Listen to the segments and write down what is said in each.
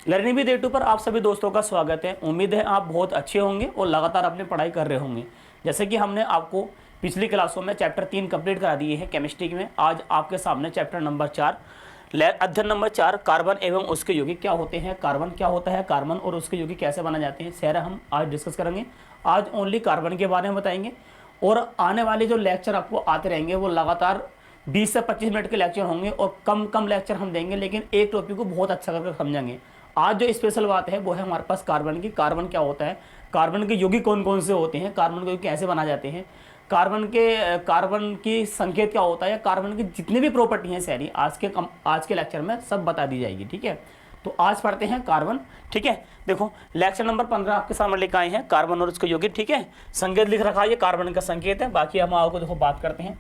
Learning with A2 पर आप सभी दोस्तों का स्वागत है। उम्मीद है आप बहुत अच्छे होंगे और लगातार अपनी पढ़ाई कर रहे होंगे। जैसे कि हमने आपको पिछली क्लासों में चैप्टर 3 कंप्लीट करा दिए हैं केमिस्ट्री में। आज आपके सामने चैप्टर नंबर 4 अध्ययन नंबर 4 कार्बन एवं उसके यौगिक क्या होते हैं, कार्बन क्या होता है, कार्बन और उसके यौगिक कैसे बनाए जाते हैं, सारा हम आज डिस्कस करेंगे। आज ओनली कार्बन के बारे में बताएंगे और आने वाले जो लेक्चर आपको आते रहेंगे वो लगातार 20 से 25 मिनट के लेक्चर होंगे और कम लेक्चर हम देंगे, लेकिन एक टॉपिक को बहुत अच्छा करके समझेंगे। आज जो स्पेशल बात है वो है हमारे पास कार्बन की। कार्बन क्या होता है, कार्बन के यौगिक कौन कौन से होते हैं, कार्बन के कैसे बनाए जाते हैं, कार्बन की संकेत क्या होता है, कार्बन की जितनी भी प्रॉपर्टी हैं सारी आज के लेक्चर में सब बता दी जाएगी। ठीक है, तो आज पढ़ते हैं कार्बन। ठीक है, देखो लेक्चर नंबर 15 आपके सामने लेकर आए हैं, कार्बन और उसके यौगिक। ठीक है, संकेत लिख रखा है, ये कार्बन का संकेत है। बाकी हम आपको देखो बात करते हैं।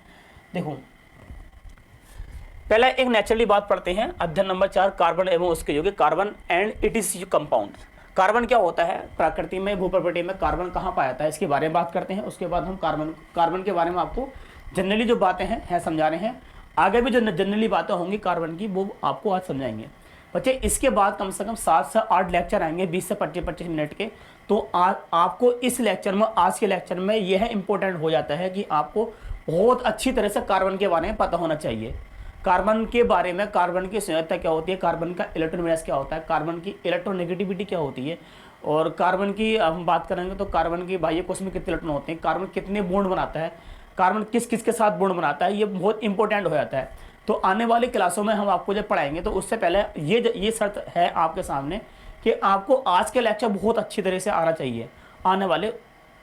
देखो पहले एक नेचुरली बात पढ़ते हैं, अध्ययन नंबर 4 कार्बन एवं उसके यौगिक, carbon and it is compound. Carbon क्या होता है, प्रकृति में भू प्रकृति में कार्बन कहाँ पाया जाता है, इसके बारे में बात करते हैं। उसके बाद हम कार्बन के बारे में आपको जनरली जो बातें हैं समझा रहे हैं। आगे भी जो जनरली बातें होंगी कार्बन की वो आपको आज समझाएंगे बच्चे। इसके बाद कम से कम 7 से 8 लेक्चर आएंगे 20 से 25 मिनट के। तो आपको इस लेक्चर में, आज के लेक्चर में यह इंपॉर्टेंट हो जाता है कि आपको बहुत अच्छी तरह से कार्बन के बारे में पता होना चाहिए। कार्बन के बारे में, कार्बन की संयोजकता क्या होती है, कार्बन का इलेक्ट्रोनेगेटिविटी क्या होता है, कार्बन की इलेक्ट्रोनेगेटिविटी क्या होती है, और कार्बन की हम बात करेंगे तो कार्बन की बाह्य कोश में कितने इलेक्ट्रॉन होते हैं, कार्बन कितने बॉन्ड बनाता है, कार्बन किस किस के साथ बॉन्ड बनाता है, ये बहुत इंपॉर्टेंट हो जाता है। तो आने वाली क्लासों में हम आपको जब पढ़ाएंगे तो उससे पहले ये शर्त है आपके सामने कि आपको आज के लेक्चर बहुत अच्छी तरह से आना चाहिए आने वाले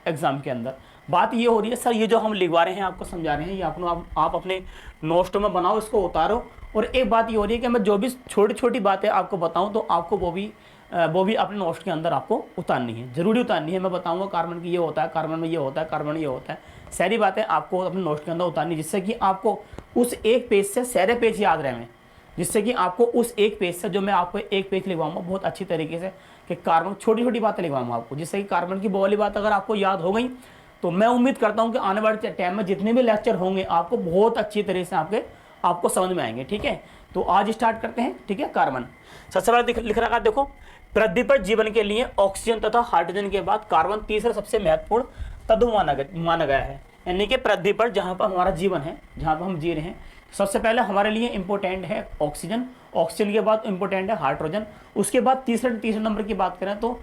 एग्जाम के अंदर। बात ये हो रही है सर, ये जो हम लिखवा रहे हैं आपको समझा रहे हैं, ये आप अपने नोट्स में बनाओ, इसको उतारो। और एक बात ये हो रही है कि मैं जो भी छोटी छोटी बातें आपको बताऊं तो आपको वो भी अपने नोट्स के अंदर आपको उतारनी है, जरूरी उतारनी है। मैं बताऊंगा कार्बन की ये होता है, कार्बन में ये होता है, कार्बन ये होता है, सारी बातें आपको अपने नोट्स के अंदर उतारनी, जिससे कि आपको उस एक पेज से सारे पेज याद रहें, जिससे कि आपको उस एक पेज से, जो मैं आपको एक पेज लिखवाऊंगा बहुत अच्छी तरीके से, कि कार्बन छोटी छोटी बातें लिखवाऊंगा आपको, जिससे कि कार्बन की वो वाली बात अगर आपको याद हो गई तो मैं उम्मीद करता हूं कि आने वाले टाइम में जितने भी लेक्चर होंगे आपको बहुत अच्छी तरह से आपको समझ में आएंगे। ठीक है, तो आज स्टार्ट करते हैं। ठीक है, कार्बन सबसे पहले लिख रखा, देखो पृथ्वी पर जीवन के लिए ऑक्सीजन तथा हाइड्रोजन के बाद कार्बन तीसरा सबसे महत्वपूर्ण तत्व माना गया है। यानी कि पृथ्वी पर जहां पर हमारा जीवन है, जहां पर हम जी रहे हैं, सबसे पहले हमारे लिए इंपॉर्टेंट है ऑक्सीजन, ऑक्सीजन के बाद इंपॉर्टेंट है हाइड्रोजन, उसके बाद तीसरे नंबर की बात करें तो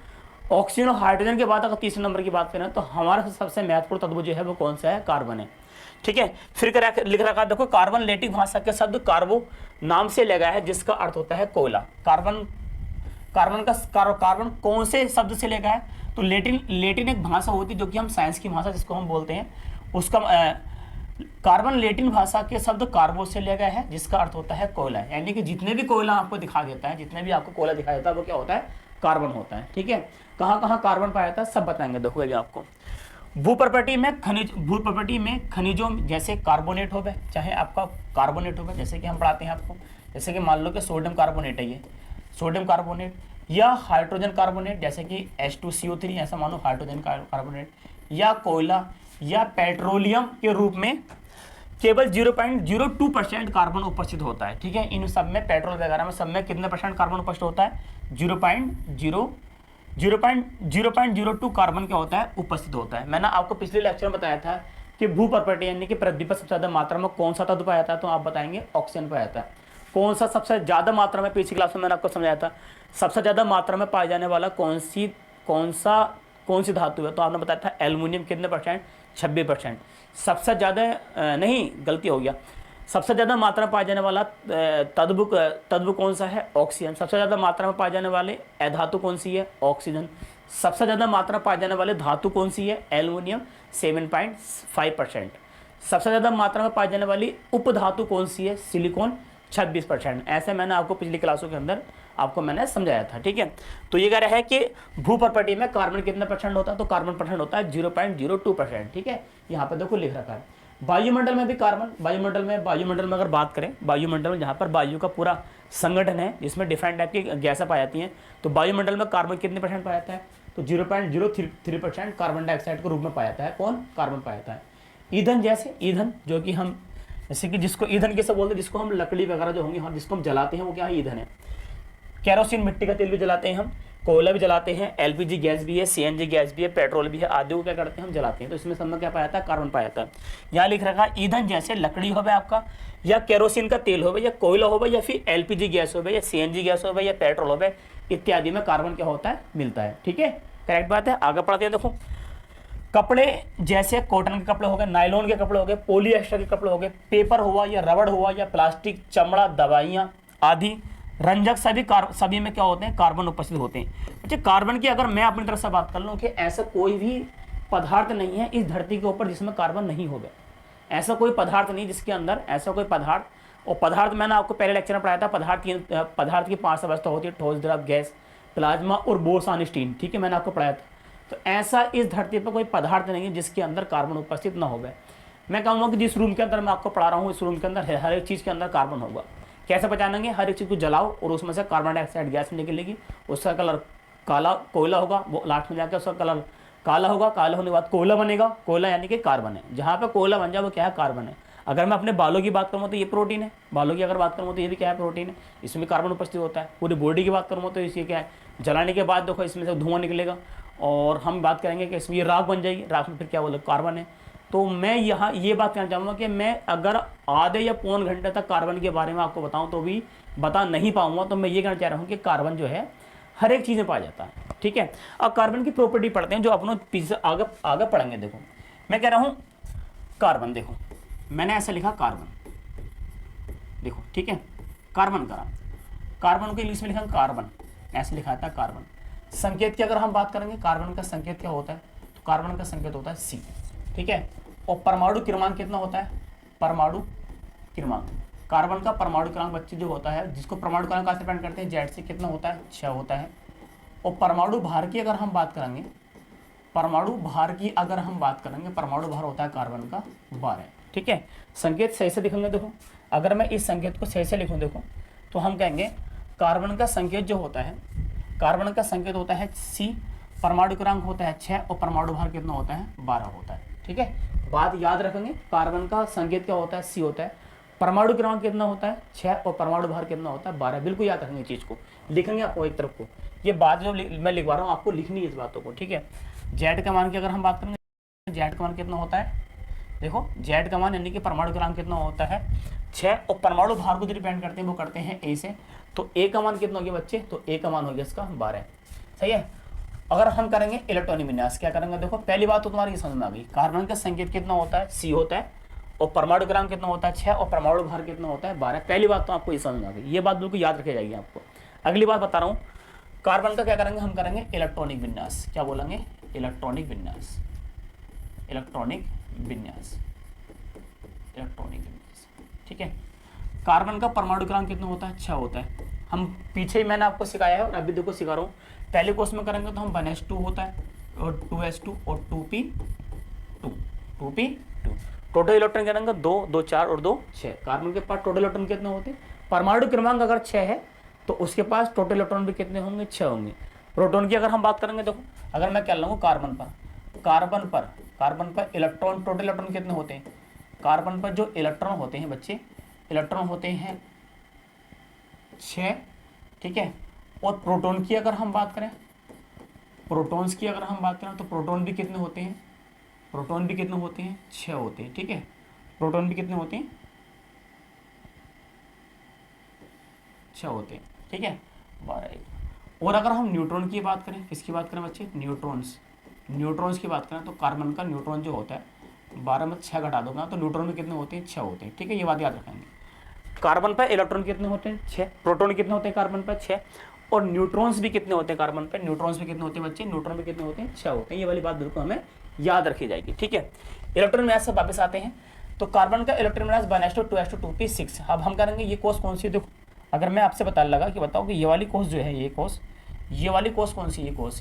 ऑक्सीजन और हाइड्रोजन के बाद अगर तीसरे नंबर की बात करें तो हमारा सबसे महत्वपूर्ण तत्व जो है वो कौन सा है, कार्बन है। ठीक है, फिर लिख रखा, देखो कार्बन लैटिन भाषा के शब्द कार्बो नाम से लगा है, जिसका अर्थ होता है कोयला। कार्बन कौन से शब्द से लगा है, तो लेटिन एक भाषा होती है जो कि हम साइंस की भाषा जिसको हम बोलते हैं, उसका कार्बन लैटिन भाषा के शब्द कार्बो से लिया गया है, जिसका अर्थ होता है कोयला। यानी कि जितने भी कोयला आपको दिखा देता है, जितने भी आपको कोयला दिखाई देता है वो क्या होता है, कार्बन होता है। ठीक है, कहाँ कहाँ कार्बन पाया जाता है सब बताएंगे, देखोगे आपको। भू प्रॉपर्टी में खनिजों जैसे कार्बोनेट हो गए, चाहे आपका कार्बोनेट हो गए, जैसे कि हम पढ़ाते हैं आपको, जैसे कि मान लो कि सोडियम कार्बोनेट है, ये सोडियम कार्बोनेट, या हाइड्रोजन कार्बोनेट जैसे कि H2CO3, ऐसा मानो हाइड्रोजन कार्बोनेट, या कोयला या पेट्रोलियम के रूप में केवल 0.02% कार्बन उपस्थित होता है। ठीक है, इन सब में, पेट्रोल वगैरह में सब में कितने % कार्बन उपस्थित होता है, 0.02 कार्बन क्या होता है, उपस्थित होता है। मैंने आपको पिछले लेक्चर में बताया था कि भू प्रॉपर्टी यानी कि पृथ्वी पर सबसे ज्यादा मात्रा में कौन सा तत्व पाया जाता है, तो आप बताएंगे ऑक्सीजन पाया जाता है। कौन सा सबसे ज्यादा मात्रा में, पिछली क्लास में मैंने आपको समझाया था सबसे ज्यादा मात्रा में पाया जाने वाला कौन सी धातु है, तो आपने बताया था एल्युमिनियम, कितने %, 26%। सबसे ज्यादा नहीं, गलती हो गया, सबसे ज्यादा मात्रा में पाया जाने वाला तत्व कौन सा है, ऑक्सीजन। सबसे ज्यादा मात्रा में पाए जाने वाले अधातु कौन सी है, ऑक्सीजन। सबसे ज्यादा मात्रा पाए जाने वाले धातु कौन सी है, एल्युमिनियम, 7.5%। सबसे ज्यादा मात्रा में पाई जाने वाली उपधातु कौन सी है, सिलिकॉन, 26%। ऐसे मैंने आपको पिछली क्लासों के अंदर आपको मैंने समझाया था। ठीक है, तो ये कह रहा है कि भू प्रॉपर्टी में कार्बन कितने % होता है, तो कार्बन % होता है 0.02%। ठीक है, यहाँ पर देखो लिख रखा है। वायुमंडल में भी कार्बन, वायुमंडल में अगर बात करें, वायुमंडल में जहाँ पर वायु का पूरा संगठन है, जिसमें डिफरेंट टाइप की गैसें पाई जाती हैं, तो वायुमंडल में कार्बन कितने % पाया जाता है, तो 0.03% कार्बन डाइऑक्साइड के रूप में पाया जाता है। कौन, कार्बन पाया जाता है। ईंधन, जैसे ईंधन जो कि हम, जैसे कि जिसको ईंधन कैसे बोलते हैं, जिसको हम लकड़ी वगैरह जो होंगी, जिसको हम जलाते हैं वो क्या है, ईंधन है। केरोसिन मिट्टी का तेल भी जलाते हैं हम, कोयला भी जलाते हैं, एलपीजी गैस भी है, सीएनजी गैस भी है, पेट्रोल भी है, आदि को क्या करते हैं हम जलाते हैं। तो इसमें सब में क्या पाया जाता है, कार्बन पाया जाता है। यहाँ लिख रखा है ईंधन जैसे लकड़ी हो गया आपका, या केरोसिन का तेल हो गया, या कोयला हो गया, या फिर एलपीजी गैस हो गया, या सीएनजी गैस हो गया, या पेट्रोल हो गया, इत्यादि में कार्बन क्या होता है, मिलता है। ठीक है, करेक्ट बात है। आगे पढ़ते हैं, देखो कपड़े जैसे कॉटन के कपड़े हो गए, नायलॉन के कपड़े हो गए, पॉलिएस्टर के कपड़े हो गए, पेपर हुआ या रबड़ हुआ या प्लास्टिक, चमड़ा, दवाइयाँ आदि रंजक सभी में क्या होते हैं, कार्बन उपस्थित होते हैं। अच्छा, कार्बन की अगर मैं अपनी तरफ से बात कर लूँ कि ऐसा कोई भी पदार्थ नहीं है इस धरती के ऊपर जिसमें कार्बन नहीं होगा। ऐसा कोई पदार्थ नहीं जिसके अंदर ऐसा कोई पदार्थ, और पदार्थ मैंने आपको पहले लेक्चर में पढ़ाया था, पदार्थ की 5 अवस्था होती है, ठोस, द्रव, गैस, प्लाज्मा और बोस-आइंस्टीन। ठीक है, मैंने आपको पढ़ाया था। तो ऐसा इस धरती पर कोई पदार्थ नहीं है जिसके अंदर कार्बन उपस्थित ना होगा। मैं कहूँगा कि जिस रूम के अंदर मैं आपको पढ़ा रहा हूँ, इस रूम के अंदर हर एक चीज़ के अंदर कार्बन होगा। कैसे पहचानेंगे, हर एक चीज़ को जलाओ और उसमें से कार्बन डाइऑक्साइड गैस निकलेगी, उसका कलर काला कोयला होगा, वो लास्ट में जाकर उसका कलर काला होगा, काला होने के बाद कोयला बनेगा, कोयला यानी कि कार्बन है। जहाँ पे कोयला बन जाए वो क्या है, कार्बन है। अगर मैं अपने बालों की बात करूँ तो ये प्रोटीन है, बालों की अगर बात करूँ तो ये भी क्या है, प्रोटीन है, इसमें कार्बन उपस्थित होता है। पूरी बॉडी की बात करूँ तो इसकी क्या है, जलाने के बाद देखो इसमें से धुआं निकलेगा, और हम बात करेंगे कि इसमें ये राख बन जाएगी, राख में फिर क्या बोले, कार्बन है। तो मैं यहाँ ये बात कहना चाहूँगा कि मैं अगर आधे या पौन घंटे तक कार्बन के बारे में आपको बताऊँ तो भी बता नहीं पाऊँगा। तो मैं ये कहना चाह रहा हूँ कि कार्बन जो है हर एक चीज़ में पाया जाता है। ठीक है, अब कार्बन की प्रॉपर्टी पढ़ते हैं जो अपनों पीछे आगे पढ़ेंगे। देखो मैं कह रहा हूँ कार्बन, देखो मैंने ऐसा लिखा कार्बन, देखो ठीक है, कार्बन करा, कार्बन को इंग्लिश में लिखा कार्बन, ऐसे लिखा था कार्बन। संकेत की अगर हम बात करेंगे, कार्बन का संकेत क्या होता है, तो कार्बन का संकेत होता है C। ठीक है, और परमाणु क्रमांक कितना होता है, परमाणु क्रमांक, कार्बन का परमाणु क्रमांक बच्चे जो होता है, जिसको परमाणु क्रमांक कहाँ से डिपेंड करते हैं, Z से, कितना होता है, 6 होता है। और परमाणु भार की अगर हम बात करेंगे, परमाणु भार की अगर हम बात करेंगे, परमाणु भार होता है कार्बन का 12। ठीक है, संकेत सही से लिखेंगे। देखो अगर मैं इस संकेत को सही से लिखूँ, देखो तो हम कहेंगे कार्बन का संकेत जो होता है, कार्बन का संकेत होता है C, परमाणु क्रमांक होता है 6 और परमाणु भार कितना होता है, 12 होता है। ठीक है, बात याद रखेंगे, कार्बन का संकेत क्या होता है, C होता है, परमाणु क्रमांक कितना होता है 6 और परमाणु भार कितना होता है 12। बिल्कुल याद रखेंगे, चीज़ को लिखेंगे आपको एक तरफ को, ये बात जो मैं लिखवा रहा हूँ आपको लिखनी है इस बातों को। ठीक है, Z का मान की अगर हम बात करेंगे, Z का मान कितना होता है, देखो Z का मान यानी कि परमाणु क्रमांक कितना होता है 6, और परमाणु भार को जो डिपेंड करते हैं वो करते हैं A से। तो A का मान कितना हो गया बच्चे, तो A का मान हो गया इसका 12। सही है, अगर हम करेंगे इलेक्ट्रॉनिक विन्यास, क्या करेंगे, देखो पहली बात तो तुम्हारी समझ में आ गई, कार्बन का संकेत कितना होता है, C होता है, और परमाणु क्रमांक कितना होता है 6, और परमाणु भार कितना होता है 12। पहली बात तो आपको ये समझ में आ गई, ये बात बिल्कुल याद रखी जाएगी आपको। अगली बात बता रहा हूँ, कार्बन का क्या करेंगे, हम करेंगे इलेक्ट्रॉनिक विन्यास। क्या बोलेंगे, इलेक्ट्रॉनिक विन्यास, इलेक्ट्रॉनिक विन्यास, इलेक्ट्रॉनिक विन्यास। ठीक है, कार्बन का परमाणु क्रमांक कितना होता है, 6 होता है। हम पीछे ही मैंने आपको सिखाया है और अभी देखो सिखा रहा हूँ। पहले कोर्स में करेंगे तो हम 1s2 होता है, और 2s2 और 2p2, 2p2। टोटल इलेक्ट्रॉन करेंगे 2, 2 4 और 2 6। कार्बन के पास टोटल इलेक्ट्रॉन कितने होते हैं, परमाणु क्रमांक अगर 6 है तो उसके पास टोटल इलेक्ट्रॉन भी कितने होंगे, 6 होंगे। प्रोटॉन की अगर हम बात करेंगे, देखो अगर मैं कह लूँगा कार्बन पर इलेक्ट्रॉन, टोटल इलेक्ट्रॉन कितने होते हैं, कार्बन पर जो इलेक्ट्रॉन होते हैं बच्चे, इलेक्ट्रॉन होते हैं 6। ठीक है, और प्रोटॉन की अगर हम बात करें, प्रोटॉन्स की अगर हम बात करें तो प्रोटॉन भी कितने होते हैं, प्रोटॉन भी कितने होते हैं, 6 होते हैं। ठीक है, प्रोटॉन भी कितने होते हैं, 6 होते हैं। ठीक है, 12। और अगर हम न्यूट्रॉन की बात करें, किसकी बात करें बच्चे, न्यूट्रॉन्स की बात करें तो कार्बन का न्यूट्रॉन जो होता है 12 में 6 घटा दोगे तो न्यूट्रॉन भी कितने होते हैं, 6 होते हैं। ठीक है, ये बात याद रखेंगे। कार्बन पर इलेक्ट्रॉन कितने होते हैं, 6, प्रोटॉन कितने होते हैं कार्बन पर 6, और न्यूट्रॉन्स भी कितने होते हैं कार्बन पर, न्यूट्रॉन्स भी कितने होते हैं बच्चे, न्यूट्रॉन भी कितने होते हैं, 6 होते हैं। ये वाली बात बिल्कुल हमें याद रखी जाएगी। ठीक है, इलेक्ट्रॉन विन्यास से वापस आते हैं। तो कार्बन का इलेक्ट्रॉन विन्यास 1s2 2s2 2p6। अब हम करेंगे ये कोष कौन सी, देखो अगर मैं आपसे पता लगा कि बताओ कि ये वाली कोष जो है, ये वाली कोष कौन सी, ये कोष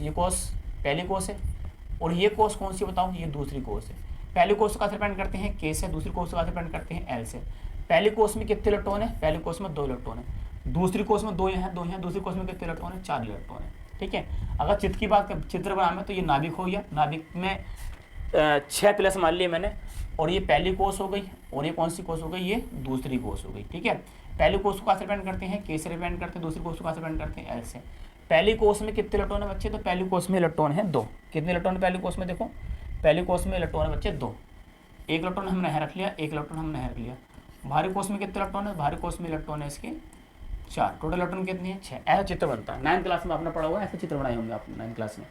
पहली कोष है, और ये कोष कौन सी बताओ, ये दूसरी कोष है। पहली कोष का डिपेंड करते हैं K से, दूसरी कोष का डिपेंड करते हैं L से। पहली कोष में कितने इलेक्ट्रॉन है, पहली कोष में 2 इलेक्ट्रॉन है, दूसरी कोष में 2 हैं, दूसरी कोष में कितने इलेक्ट्रॉन है, 4 इलेक्ट्रॉन है। ठीक है, अगर चित्र की बात कर, चित्र बनाना तो ये नाभिक हो गया, नाभिक में 6 प्लस मान लिए मैंने, और ये पहली कोष हो गई, और ये कौन सी कोष हो गई, ये दूसरी कोष हो गई। ठीक है, पहली कोष को कहाँ से डिपेंड करते हैं, के से डिपेंड करते हैं, दूसरी कोष को कहाँ से डिपेंड करते हैं, एल से। पहली कोष में कितने इलेक्ट्रॉन है बच्चे, तो पहली कोष में इलेक्ट्रॉन है 2। कितने इलेक्ट्रॉन है पहली कोष में, देखो पहली कोष में इलेक्ट्रॉन है बच्चे 2। एक इलेक्ट्रॉन हमने यहाँ रख लिया, एक इलेक्ट्रॉन हमने यहाँ रख लिया। भारी कोष में कितने इलेक्ट्रॉन है, भारी कोष में इलेक्ट्रॉन है इसके 4। टोटल इलेक्ट्रॉन कितनी है, 6। ऐसा चित्र बनता है, 9th क्लास में आपने पढ़ा हुआ, ऐसे चित्र बनाए होंगे आप 9th क्लास में।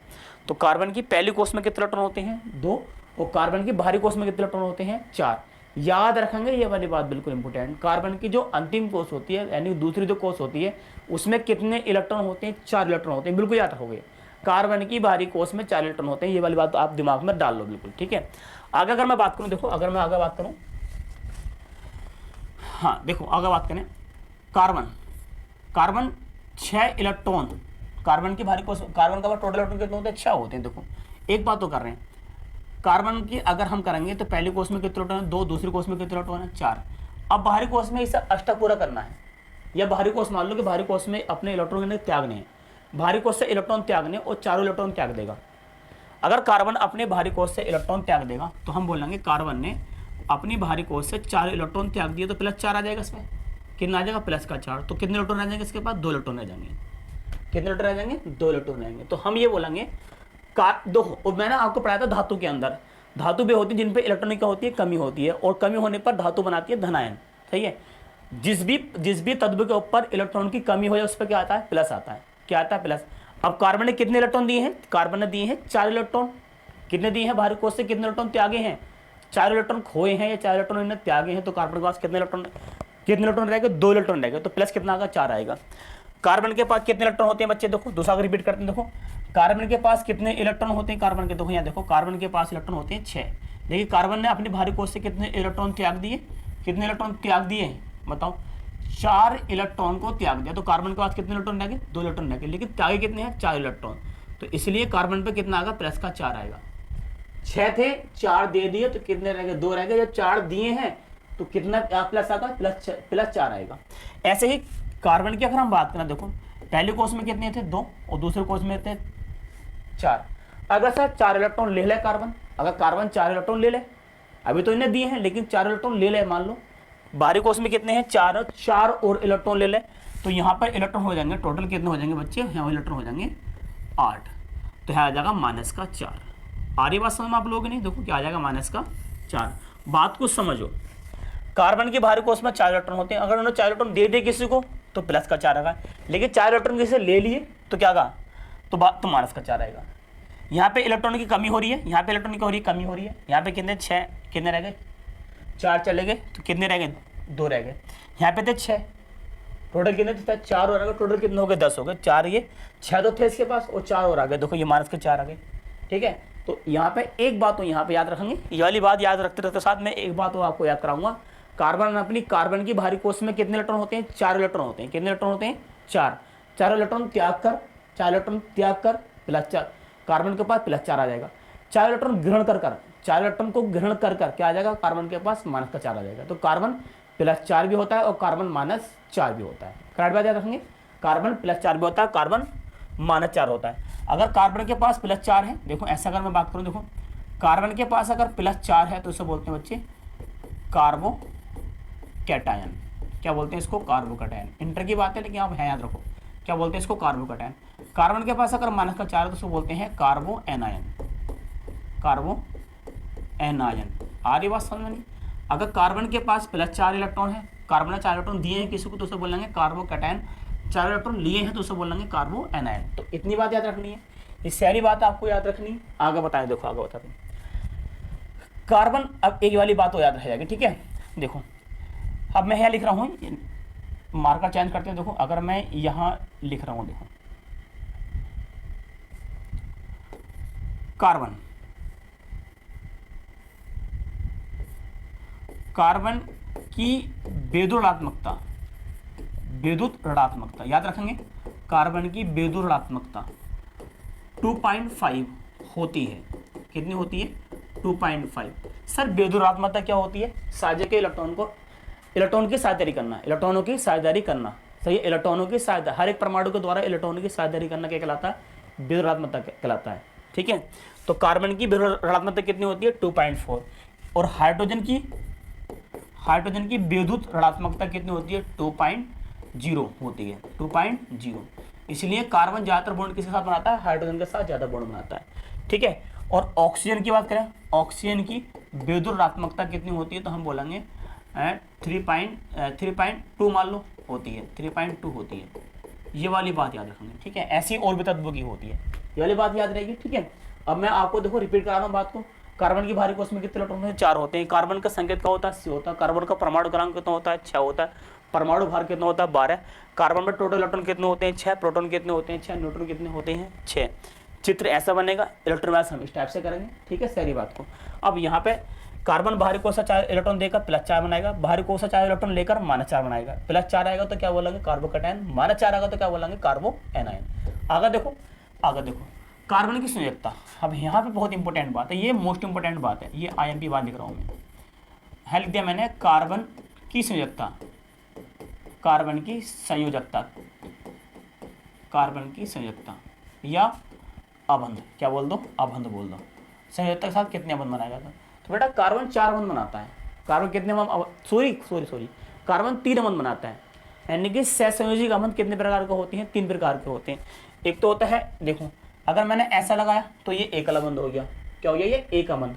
तो कार्बन की पहली कोष में कितने इलेक्ट्रॉन होते हैं, 2, और कार्बन की भारी कोष में कितने इलेक्ट्रॉन होते हैं, 4। याद रखेंगे ये वाली बात, बिल्कुल इंपॉर्टेंट। कार्बन की जो अंतिम कोष होती है, यानी दूसरी जो कोष होती है, उसमें कितने इलेक्ट्रॉन होते हैं, 4 इलेक्ट्रॉन होते हैं, बिल्कुल याद रखोगे। कार्बन की भारी कोष में 4 इलेक्ट्रॉन होते हैं, ये वाली बात आप दिमाग में डाल लो बिल्कुल, ठीक है। आगे अगर मैं बात करूँ, देखो अगर मैं आगे बात करूँ, हाँ देखो आगे बात करें, कार्बन 6 इलेक्ट्रॉन, कार्बन की भारी कोष, कार्बन का टोटल इलेक्ट्रॉन कितने होते हैं, 6 होते हैं। देखो एक बात तो कर रहे हैं, कार्बन की अगर हम करेंगे तो पहली कोष में कितने इलेक्ट्रॉन है, 2, दूसरी कोष में कितने इलेक्ट्रॉन है, 4। अब बाहरी कोष में इसे अष्टक पूरा करना है, या बाहरी कोष मान लो कि बाहरी कोष में अपने इलेक्ट्रॉन त्यागने हैं, भारी कोष से इलेक्ट्रॉन त्यागने और 4 इलेक्ट्रॉन त्याग देगा। अगर कार्बन अपने भारी कोष से इलेक्ट्रॉन त्याग देगा तो हम बोलेंगे कार्बन ने अपनी भारी कोष से 4 इलेक्ट्रॉन त्याग दिए, तो +4 आ जाएगा इसमें। कितना आ जाएगा, +4। तो कितने इलेक्ट्रॉन रह जाएंगे इसके पास, 2 इलेक्ट्रॉन रह जाएंगे। कितने इलेक्ट्रॉन रह जाएंगे, 2 इलेक्ट्रॉन रहेंगे। तो हम ये बोलेंगे और मैंने आपको पढ़ाया था धातु के अंदर, धातु भी होती है जिन पे इलेक्ट्रॉन क्या होती है, कमी होती है, और कमी होने पर धातु बनाती है धनायन, सही है। जिस भी तत्व के ऊपर इलेक्ट्रॉन की कमी हो जाए उस पर क्या आता है, प्लस आता है। क्या आता है, प्लस। अब कार्बन ने कितने इलेक्ट्रॉन दिए हैं, कार्बन ने दिए हैं 4 इलेक्ट्रॉन। कितने दिए हैं, भारी कोष से कितने इलेक्ट्रॉन त्यागे हैं, 4 इलेक्ट्रॉन खोए हैं या 4 इलेक्ट्रॉन इन्हें त्यागे हैं। तो कार्बन के पास कितने इलेक्ट्रॉन रहेगा, 2 इलेक्ट्रॉन रहेगा। तो प्लस कितना आएगा, 4 आएगा। कार्बन के पास कितने इलेक्ट्रॉन होते हैं बच्चे, देखो दूसरा रिपीट करते हैं। देखो कार्बन के पास कितने इलेक्ट्रॉन होते हैं, कार्बन के, देखो यहाँ देखो कार्बन के पास इलेक्ट्रॉन होते हैं 6। देखिए कार्बन ने अपनी भारी कोष से कितने इलेक्ट्रॉन त्याग दिए, कितने इलेक्ट्रॉन त्याग दिए बताओ, 4 इलेक्ट्रॉन को त्याग दिया। तो कार्बन के पास कितने इलेक्ट्रॉन रहेंगे, 2 इलेक्ट्रॉन रहेंगे, लेकिन त्यागे कितने हैं, 4 इलेक्ट्रॉन। तो इसलिए कार्बन पे कितना आएगा, +4 आएगा। 6 थे, 4 दे दिए तो कितने रह गए, 2 रह गए। जब 4 दिए हैं तो कितना प्लस आएगा, +4 आएगा। ऐसे ही कार्बन की अगर हम बात करें, देखो पहले कोष में कितने थे, 2, और दूसरे कोष में थे 4। अगर सर 4 इलेक्ट्रॉन ले ले कार्बन, अगर कार्बन 4 इलेक्ट्रॉन ले ले, अभी तो इन्हें दिए हैं लेकिन 4 इलेक्ट्रॉन ले ले, मान लो बाहरी कोष में कितने हैं, 4 और इलेक्ट्रॉन ले ले, तो यहाँ पर इलेक्ट्रॉन हो जाएंगे टोटल कितने हो जाएंगे बच्चे, यहाँ इलेक्ट्रॉन हो जाएंगे 8। तो यहाँ आ जाएगा -4। आ रही बात समझ में आप लोगों की नहीं, देखो क्या आ जाएगा, -4। बात को समझो, कार्बन की भारी कोष में 4 इलेक्ट्रॉन होते हैं। अगर उन्होंने 4 इलेक्ट्रॉन दे दिए किसी को तो +4 आएगा, लेकिन 4 इलेक्ट्रॉन किसी से ले लिए तो क्या आएगा, तो -4 आएगा। यहाँ पे इलेक्ट्रॉन की कमी हो रही है, यहाँ पे इलेक्ट्रॉन की हो रही है, कमी हो रही है। यहाँ पे कितने, 6, कितने रह गए, 4 चले गए तो कितने रह गए, 2 रह गए। यहाँ पे थे 6, टोटल कितने थे, 4 और आ गए, टोटल कितने हो गए, 10 हो गए। 4 ये 6 तो थे इसके पास और 4 और आ गए, देखो ये -4 आ गए, ठीक है। तो यहाँ पे एक बात तो यहाँ पे याद रखेंगे, ये वाली बात याद रखते रहते साथ में एक बात तो आपको याद कराऊंगा। कार्बन की भारी कोष में कितने इलेक्ट्रॉन होते हैं, 4 इलेक्ट्रॉन होते हैं। कितने इलेक्ट्रॉन होते हैं, 4 इलेक्ट्रॉन त्याग कर, 4 इलेक्ट्रॉन त्याग कर +4, कार्बन के पास +4 आ जाएगा। 4 इलेक्ट्रॉन ग्रहण कर 4 इलेक्ट्रॉन को ग्रहण कर क्या आ जाएगा, कार्बन के पास -4 आ जाएगा। तो कार्बन +4 भी होता है और कार्बन -4 भी होता है। करेक्ट बात याद रखेंगे, कार्बन +4 भी होता है, कार्बन -4 होता है। अगर कार्बन के पास +4 है, देखो ऐसा अगर मैं बात करूँ, देखो कार्बन के पास अगर +4 है तो इसे बोलते हैं बच्चे कार्बो कैटायन। क्या बोलते हैं इसको, कार्बो कैटायन। इंटर की बात है लेकिन आप है याद रखो, क्या बोलते हैं इसको, कार्बो कैटायन। कार्बन के पास अगर -4 है तो उसको बोलते हैं कार्बो एनायन। कार्बो एनायन। आ रही बात समझ में नहीं। अगर कार्बन के पास +4 इलेक्ट्रॉन है, कार्बन ने 4 इलेक्ट्रॉन दिए हैं किसी को तो उसे बोलेंगे कार्बो कैटायन, 4 इलेक्ट्रॉन लिए हैं तो उसे बोलेंगे कार्बो एनायन। तो इतनी बात याद रखनी है, ये सारी बात आपको याद रखनी है। आगे बताएं, देखो आगे बताते हैं कार्बन। अब एक वाली बात तो याद रह जाएगी, ठीक है। देखो अब मैं यहाँ लिख रहा हूँ, मार्कर चेंज करते हैं। देखो अगर मैं यहाँ लिख रहा हूँ, देखो कार्बन की विद्युत ऋणात्मकता याद रखेंगे। कार्बन की विद्युत ऋणात्मकता 2.5 होती है। कितनी होती है, 2.5। सर विद्युत ऋणात्मकता क्या होती है, साझे के इलेक्ट्रॉन की साझेदारी करना, इलेक्ट्रॉनों की साझेदारी करना, सही है। इलेक्ट्रॉनों की साझेदारी, हर एक परमाणु के द्वारा इलेक्ट्रॉनों की साझेदारी करना क्या कहलाता है, विद्युत ऋणात्मकता कहलाता है, ठीक है। तो कार्बन की विद्युत ऋणात्मकता कितनी होती है, 2.4। और हाइड्रोजन हाइड्रोजन की विद्युत ऋणात्मकता कितनी होती है, 2.0 होती है, 2.0। इसलिए कार्बन ज़्यादातर बॉन्ड किसके साथ बनाता है, हाइड्रोजन के साथ ज़्यादा बॉन्ड बनाता है, ठीक है। और ऑक्सीजन की बात करें, ऑक्सीजन की विद्युत ऋणात्मकता कितनी होती है, तो हम बोलेंगे 3.2 मान लो होती है, 3.2 होती है। ये वाली बात याद रखेंगे, ठीक है। ऐसी और भी तत्वों की होती है, ये वाली बात याद रहेगी, ठीक है। अब मैं आपको देखो रिपीट करा रहा हूँ बात को। कार्बन की भारी कोश में कितने इलेक्ट्रॉन होते हैं, 4 होते हैं। कार्बन का संकेत क्या होता है, C होता है। कार्बन का परमाणु क्रमांक कितना होता है, 6 होता है। परमाणु भार कितना होता है, 12। कार्बन में टोटल इलेक्ट्रॉन कितने होते हैं, 6। प्रोटॉन कितने होते हैं, 6। न्यूट्रॉन कितने होते हैं, 6। चित्र ऐसा बनेगा, इलेक्ट्रॉन वाइज हम इस टाइप से करेंगे, ठीक है, सारी बात को। अब यहाँ पे कार्बन बाहरी कोश से 4 इलेक्ट्रॉन देकर +4 बनाएगा, बाहरी कोश से 4 इलेक्ट्रॉन लेकर -4 बनाएगा। +4 आएगा तो क्या बोलेंगे, कार्बोकैटायन। -4 आएगा तो क्या बोलेंगे, कार्बो एनायन। आगे देखो, आगे देखो, कार्बन की संयोजकता। अब यहाँ पे बहुत इंपॉर्टेंट बात है, ये मोस्ट इंपॉर्टेंट बात है, ये IMP बात लिख रहा हूँ मैं। है लिख दिया मैंने, कार्बन की संयोजकता, कार्बन की संयोजकता, कार्बन की संयोजकता या अबंध, क्या बोल दो, अबंध बोल दो। संयोजकता के साथ कितने अबंध बनाएगा, तो बेटा कार्बन 4 अबंध बनाता है। कार्बन कितने सॉरी कार्बन 3 अबंध बनाता है। यानी कि सहसंयोजी अबंध कितने प्रकार के होते हैं, 3 प्रकार के होते हैं। एक तो होता है, देखो अगर मैंने ऐसा लगाया तो ये एकल अबंध हो गया, क्या हो गया, ये एक अबंध।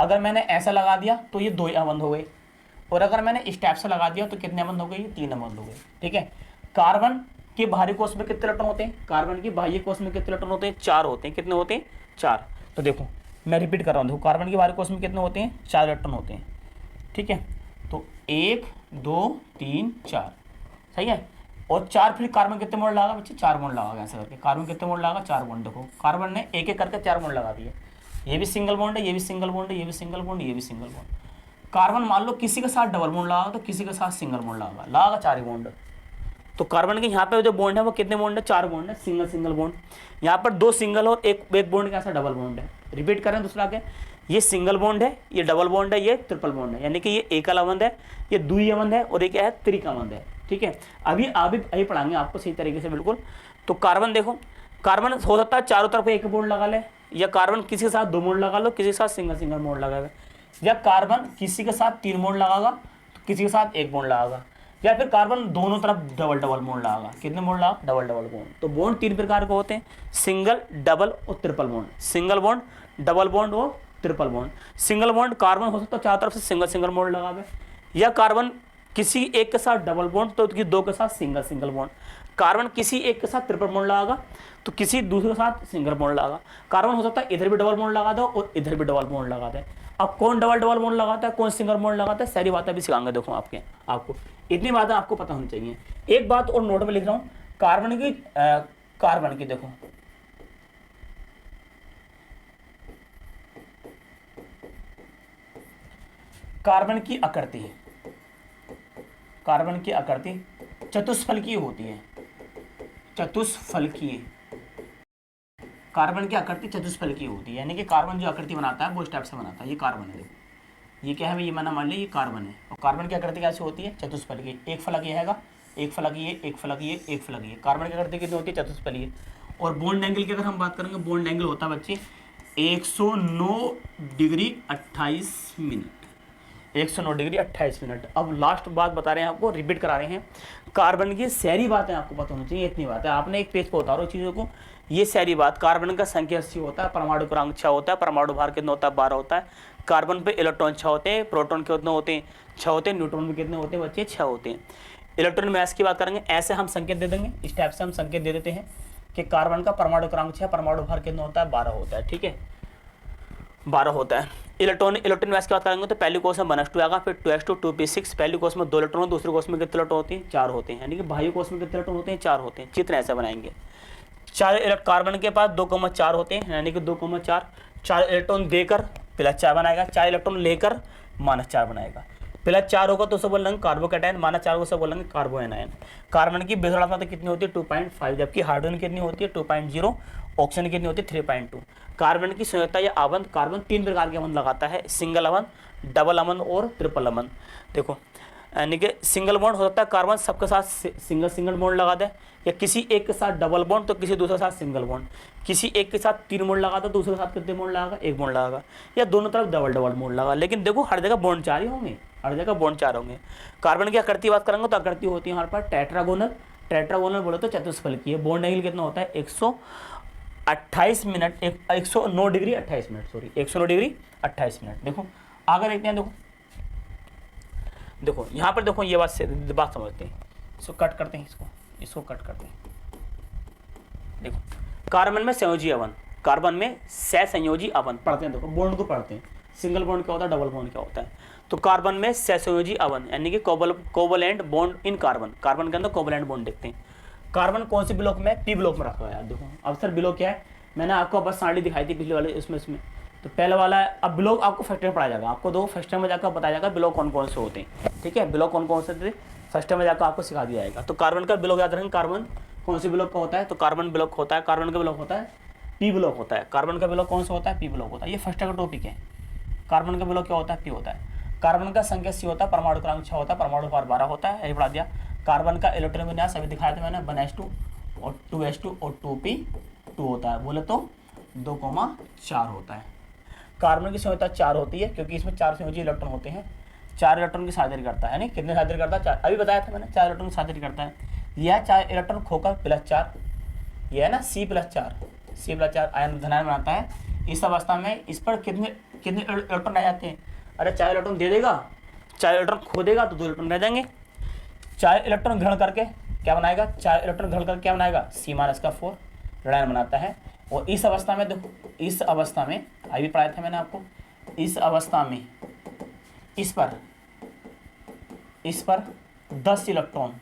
अगर मैंने ऐसा लगा दिया तो ये 2 अबंध हो गए, और अगर मैंने इस टाइप से लगा दिया तो कितने अबंध हो गए, ये 3 अबंध हो गए, ठीक है। कार्बन के बाहरी कोश में कितने इलेक्ट्रॉन होते हैं, कार्बन की बाह्य कोश में कितने इलेक्ट्रॉन होते हैं, 4 होते हैं। कितने होते हैं, 4। तो देखो मैं रिपीट कर रहा हूँ, देखो कार्बन के बाहरी कोश में कितने होते हैं, 4 इलेक्ट्रॉन होते हैं, ठीक है। तो 1 2 3 4, सही है। और 4 फिर कार्बन कितने मोड़ लगा बच्चे, 4 मोड़ लगा, ऐसा करके कार्बन कितने मोड़ लगा, 4 मोड़। देखो कार्बन ने एक एक करके 4 मोड़ लगा दिए। ये भी सिंगल बॉन्ड है, ये भी सिंगल बॉन्ड है, ये भी सिंगल बॉन्ड, ये भी सिंगल बॉन्ड। कार्बन मान लो किसी के साथ डबल बॉन्ड लगा तो किसी के साथ सिंगल बॉन्ड लगा 4 ही बॉन्ड। तो कार्बन के यहाँ पे जो बॉन्ड है वो कितने बॉन्ड है, 4 बॉन्ड है, सिंगल सिंगल बॉन्ड। यहाँ पर 2 सिंगल और एक बॉन्ड कैसा डबल बॉन्ड है। रिपीट करें दूसरा के, ये सिंगल बॉन्ड है, ये डबल बॉन्ड है, ये ट्रिपल बॉन्ड है। यानी कि ये एकल अबंध है, ये द्वि अबंध है, और ये क्या है, त्रिक अबंध है, ठीक है। अभी पढ़ाएंगे आपको सही तरीके से, बिल्कुल। तो कार्बन देखो, कार्बन हो सकता है चारों तरफ एक बॉन्ड लगा ले, या कार्बन किसी के साथ 2 बॉन्ड लगा लो, किसी के साथ सिंगल सिंगल बॉन्ड लगाएगा, या कार्बन किसी के साथ 3 बॉन्ड लगाएगा तो किसी के साथ 1 बॉन्ड लगाएगा, या फिर कार्बन दोनों तरफ डबल डबल बॉन्ड लगाएगा। कितने बॉन्ड लगा, डबल डबल बॉन्ड। तो बॉन्ड 3 प्रकार के होते हैं, सिंगल, डबल और triple bond. Single bond, double bond और triple bond. Single bond carbon हो सकता है चारों तरफ से सिंगल सिंगल बॉन्ड लगावे, या कार्बन किसी एक के साथ डबल बॉन्ड तो 2 के साथ सिंगल सिंगल बॉन्ड। कार्बन किसी एक के साथ ट्रिपल बॉन्ड लगागा तो किसी दूसरे के साथ सिंगल बॉन्ड लगागा। कार्बन हो सकता है इधर भी डबल बॉन्ड लगा दो और इधर भी डबल बॉन्ड लगा दे। अब कौन डबल डबल बॉन्ड लगाता है, कौन सिंगल बॉन्ड लगाता है, सारी बातें भी सिखाएंगे। देखो आपको इतनी बातें आपको पता होनी चाहिए। एक बात और नोट में लिख रहा हूँ, कार्बन की देखो, कार्बन की आकृति, कार्बन की आकृति चतुष्फलकीय होती है, चतुष्फलकीय। कार्बन की आकृति चतुष्फलकीय होती है, यानी कि कार्बन जो आकृति बनाता है वो इस टाइप से बनाता है। ये कार्बन है, ये क्या है, ये मैंने मान लिया ये कार्बन है। और कार्बन की आकृति कैसे होती है, चतुष्फलकीय। एक फलक ये हैगा, एक फलक ये, एक फलक ये, एक फलक ये। कार्बन की आकृति कितनी होती है, चतुष्फलकीय। और बॉन्ड एंगल की अगर हम बात करेंगे, बॉन्ड एंगल होता है बच्चे 109 डिग्री 28 मिनट, 109 डिग्री 28 मिनट। अब लास्ट बात बता रहे हैं आपको, रिपीट करा रहे हैं। कार्बन की सारी बातें आपको पता होनी चाहिए, इतनी बातें आपने एक पेज पर उतारो चीज़ों को। ये सारी बात, कार्बन का संख्या 80 होता है, परमाणु क्रमांक 6 होता है, परमाणु भार कितना होता है, 12 होता है। कार्बन पे इलेक्ट्रॉन 6 होते हैं, प्रोटॉन कितने होते हैं, 6 होते हैं। न्यूट्रॉन में कितने होते हैं बच्चे, 6 होते हैं। इलेक्ट्रॉन मास की बात करेंगे, ऐसे हम संकेत दे देंगे, इस टाइप से हम संकेत दे देते हैं कि कार्बन का परमाणु क्रमांक 6, परमाणु भार कितना होता है, 12 होता है, ठीक है, 12 होता है। इलेक्ट्रॉन मास की बात करेंगे तो पहली कोष में 1s2 आएगा, फिर 2s2 2p6। पहली कोष में 2 इलेक्ट्रॉन, दूसरी कोष में कितने इलेक्ट्रॉन होते हैं, 4 होते हैं। यानी कि बाह्य कोष में कितने इलेक्ट्रॉन होते हैं, 4 होते हैं। चित्र ऐसे बनाएंगे, 4 कार्बन के पास 2,4 होते हैं, यानी कि 2,4, 4 इलेक्ट्रॉन देकर +4 बनाएगा, 4 इलेक्ट्रॉन लेकर -4 बनाएगा। +4 होगा तो उसे बोलेंगे कार्बोकैटायन, -4 को उसे बोलेंगे कार्बो एनायन। कार्बन की विषाक्तता कितनी होती है, 2.5, जबकि हाइड्रोजन कितनी होती है, 2.0, ऑक्सीजन कितनी होती है, 3.2। कार्बन की संयोजकता या अबंध, कार्बन 3 प्रकार के अबंध लगाता है, सिंगल अबंध, डबल अबंध और ट्रिपल अबंध। देखो यानी कि सिंगल बॉन्ड हो सकता है कार्बन सबके साथ सिंगल बॉन्ड लगा दे, या किसी एक के साथ डबल बॉन्ड तो किसी दूसरे के साथ सिंगल बॉन्ड, किसी एक के साथ 3 बॉन्ड लगा तो दूसरे के साथ कितने बॉन्ड लगागा, 1 बॉन्ड लगागा, या दोनों तरफ डबल डबल बॉन्ड लगा। लेकिन देखो हर जगह बॉन्ड 4 ही होंगे, हर जगह बॉन्ड 4 होंगे। कार्बन की आकृति बात करेंगे तो आकृति होती है हमारे पास टेट्रागोनल। टेट्रागोनल बोले तो चतुष्फलकीय। बॉन्ड एंगल कितना होता है 128 minute 109 degree 28 minute, sorry 109 degree 28 minute. देखो आगे देखते हैं, देखो यहाँ पर देखो ये बात समझते हैं, इसको कट करते हैं, इसको कट करते हैं। देखो कार्बन में संयोजी अवन, कार्बन में सहसंयोजी अवन पढ़ते हैं। देखो बॉन्ड को पढ़ते हैं, सिंगल बॉन्ड क्या होता है, डबल बॉन्ड क्या होता है। तो कार्बन में सहसंयोजी अवन यानी कि covalent bond in carbon, carbon के अंदर कोवलेंट बॉन्ड देखते हैं। कार्बन कौन से ब्लॉक में, पी ब्लॉक में रखा हुआ है। देखो अब सर ब्लॉक क्या है, मैंने आपको बस सारणी दिखाई थी पिछले वाले इसमें। तो पहले वाला है, अब ब्लॉक आपको फर्स्ट टाइम पढ़ाया जाएगा, आपको दो फर्स्ट टाइम में जाकर बताया जाएगा ब्लॉक कौन कौन से होते हैं। ठीक है, ब्लॉक कौन कौन से थे फर्स्ट टाइम में जाकर आपको सिखा दिया जाएगा। तो कार्बन का ब्लॉक याद रखेंगे, कार्बन कौन से ब्लॉक का होता है, तो कार्बन ब्लॉक होता है, कार्बन का ब्लॉक होता है पी ब्लॉक होता है। कार्बन का ब्लॉक कौन सा होता है, पी ब्लॉक होता है। ये फर्स्ट का टॉपिक है। कार्बन का ब्लॉक क्या होता है, पी होता है। कार्बन का संख्या सी होता है, परमाणु क्रमांक 6 होता है, परमाणु भार 12 होता है, यही पढ़ा दिया। कार्बन का इलेक्ट्रॉन विन्यास अभी दिखाया था मैंने, 1s2 और 2s2 और 2p2 होता है, बोले तो 2,4 होता है। कार्बन की संयोजकता 4 होती है क्योंकि इसमें 4 संयोजी इलेक्ट्रॉन होते हैं। 4 इलेक्ट्रॉन की साझेदारी करता है, नहीं कितने साझेदारी करता है, 4 अभी बताया था मैंने, 4 इलेक्ट्रॉन की साझेदारी करता है। यह 4 इलेक्ट्रॉन खोकर +4, यह है ना C+4 आयन धनायन बनाता है। इस अवस्था में इस पर कितने इलेक्ट्रॉन रह जाते हैं, अरे 4 इलेक्ट्रॉन दे देगा, 4 इलेक्ट्रॉन खो देगा तो 2 इलेक्ट्रॉन रह जाएंगे। 4 इलेक्ट्रॉन ग्रहण करके क्या बनाएगा, 4 इलेक्ट्रॉन ग्रहण करके क्या बनाएगा, C- ऋणायन बनाता है। और इस अवस्था में देखो, इस अवस्था में अभी पढ़ाया था मैंने आपको, इस अवस्था में इस पर 10 इलेक्ट्रॉन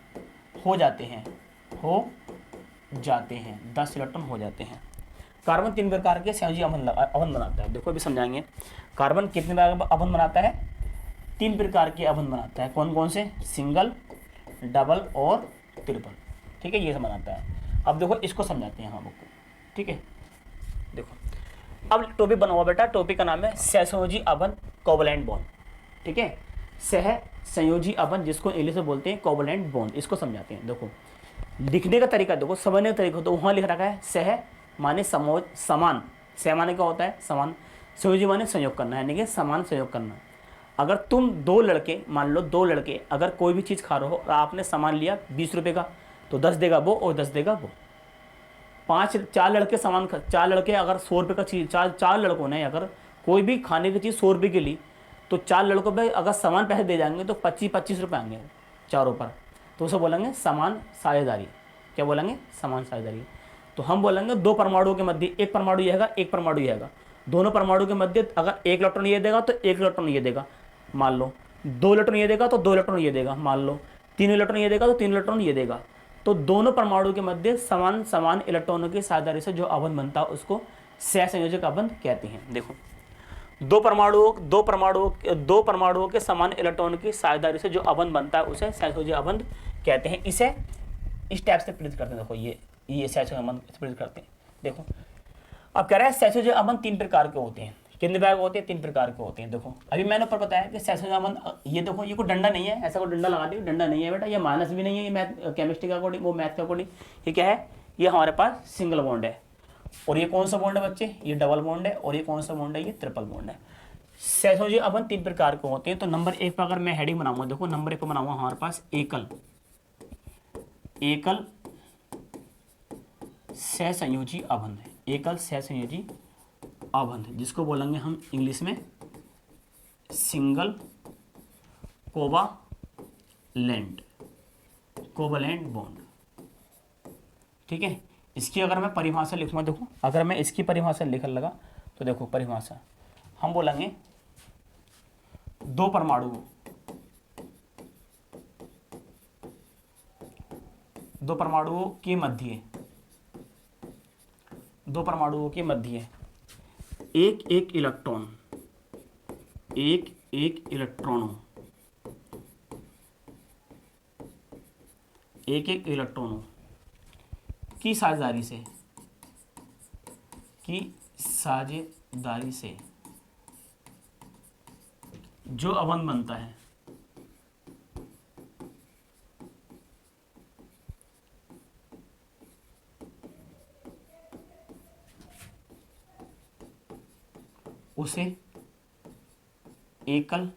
हो जाते हैं, 10 इलेक्ट्रॉन हो जाते हैं। कार्बन 3 प्रकार के संयोजी अवन बनाता है। देखो अभी समझाएंगे कार्बन कितने प्रकार का अवन बनाता है, 3 प्रकार के अवन बनाता है। कौन कौन से, सिंगल, डबल और ट्रिपल। ठीक है, ये सब बनाता है। अब देखो इसको समझाते हैं हम आपको। ठीक है, देखो अब टॉपिक बना हुआ बेटा, टॉपिक का नाम है सहसंयोजी अवन कोवलेंट बॉन्ड। ठीक है, सह संयोजी अवन जिसको इंग्लिश में बोलते हैं कोवलेंट बॉन्ड, इसको समझाते हैं। देखो लिखने का तरीका देखो, समझने का तरीका, तो वहाँ लिख रखा है सह माने समान, सह माने क्या होता है, समान, संयोजी माने संयोग करना, यानी कि समान संयोग करना। अगर तुम 2 लड़के, मान लो 2 लड़के अगर कोई भी चीज़ खा रहे हो और आपने सामान लिया 20 रुपये का, तो 10 देगा वो और 10 देगा वो। 4 लड़के सामान, 4 लड़के अगर 100 रुपये का चीज़, 4 लड़कों ने अगर कोई भी खाने की चीज़ 100 रुपये की ली, तो 4 लड़कों पे अगर समान पैसे दे जाएंगे तो 25-25 रुपये आएंगे चारों पर। तो उसे बोलेंगे समान साझेदारी। क्या बोलेंगे, समान साझेदारी। तो हम बोलेंगे 2 परमाणुओं के मध्य एक परमाणु ये है, एक परमाणु ये है, दोनों परमाणु के मध्य अगर 1 इलेक्ट्रॉन ये देगा तो 1 इलेक्ट्रॉन ये देगा, मान लो 2 इलेक्ट्रॉन ये देगा तो 2 इलेक्ट्रॉन ये देगा, मान लो 3 इलेक्ट्रॉन ये देगा तो 3 इलेक्ट्रॉन ये देगा। तो दोनों परमाणु के मध्य समान इलेक्ट्रॉनों की साझेदारी से जो अबंध बनता है उसको सहसंयोजक अबंध कहते हैं। देखो 2 परमाणुओं के समान इलेक्ट्रॉन की साझेदारी से जो अबंध बनता है उसे सहसंयोजक अबंध कहते हैं। इसे इस टाइप से प्रेरित करते हैं। देखो ये सहसंयोजक अबंध प्रेरित करते हैं। देखो अब कह रहा है सहसंयोजक अबंध 3 प्रकार के होते हैं। कितने प्रकार के होते हैं, 3 प्रकार के होते हैं। देखो अभी मैंने ऊपर बताया कि सहसंयोजक अबंध, ये देखो ये कोई डंडा नहीं है, ऐसा कोई डंडा लगा दिया, डंडा नहीं है बेटा, ये माइनस भी नहीं है, ये मैथ केमिस्ट्री का अकॉर्डिंग, वो मैथ के अकॉर्डिंग। ये क्या है, ये हमारे पास सिंगल बॉन्ड है। और ये कौन सा बॉन्ड है बच्चे, ये डबल बॉन्ड है। और ये कौन सा बॉन्ड है, ये ट्रिपल बॉन्ड है। सहसंयोजक अबंध 3 प्रकार के होते हैं। तो नंबर 1 पर अगर मैं हेडिंग बनाऊंगा, देखो नंबर 1 पर बनाऊंगा हमारे पास एकल सहसंयोजी अबंध, एकल सहसंयोजी अबंध, जिसको बोलेंगे हम इंग्लिश में सिंगल कोवलेंट बॉन्ड। ठीक है, इसकी अगर मैं परिभाषा लिखूंगा, देखो अगर मैं इसकी परिभाषा लिखने लगा तो देखो परिभाषा हम बोलेंगे 2 परमाणुओं के मध्य एक इलेक्ट्रॉनों की साझेदारी से जो अबंध बनता है उसे एकल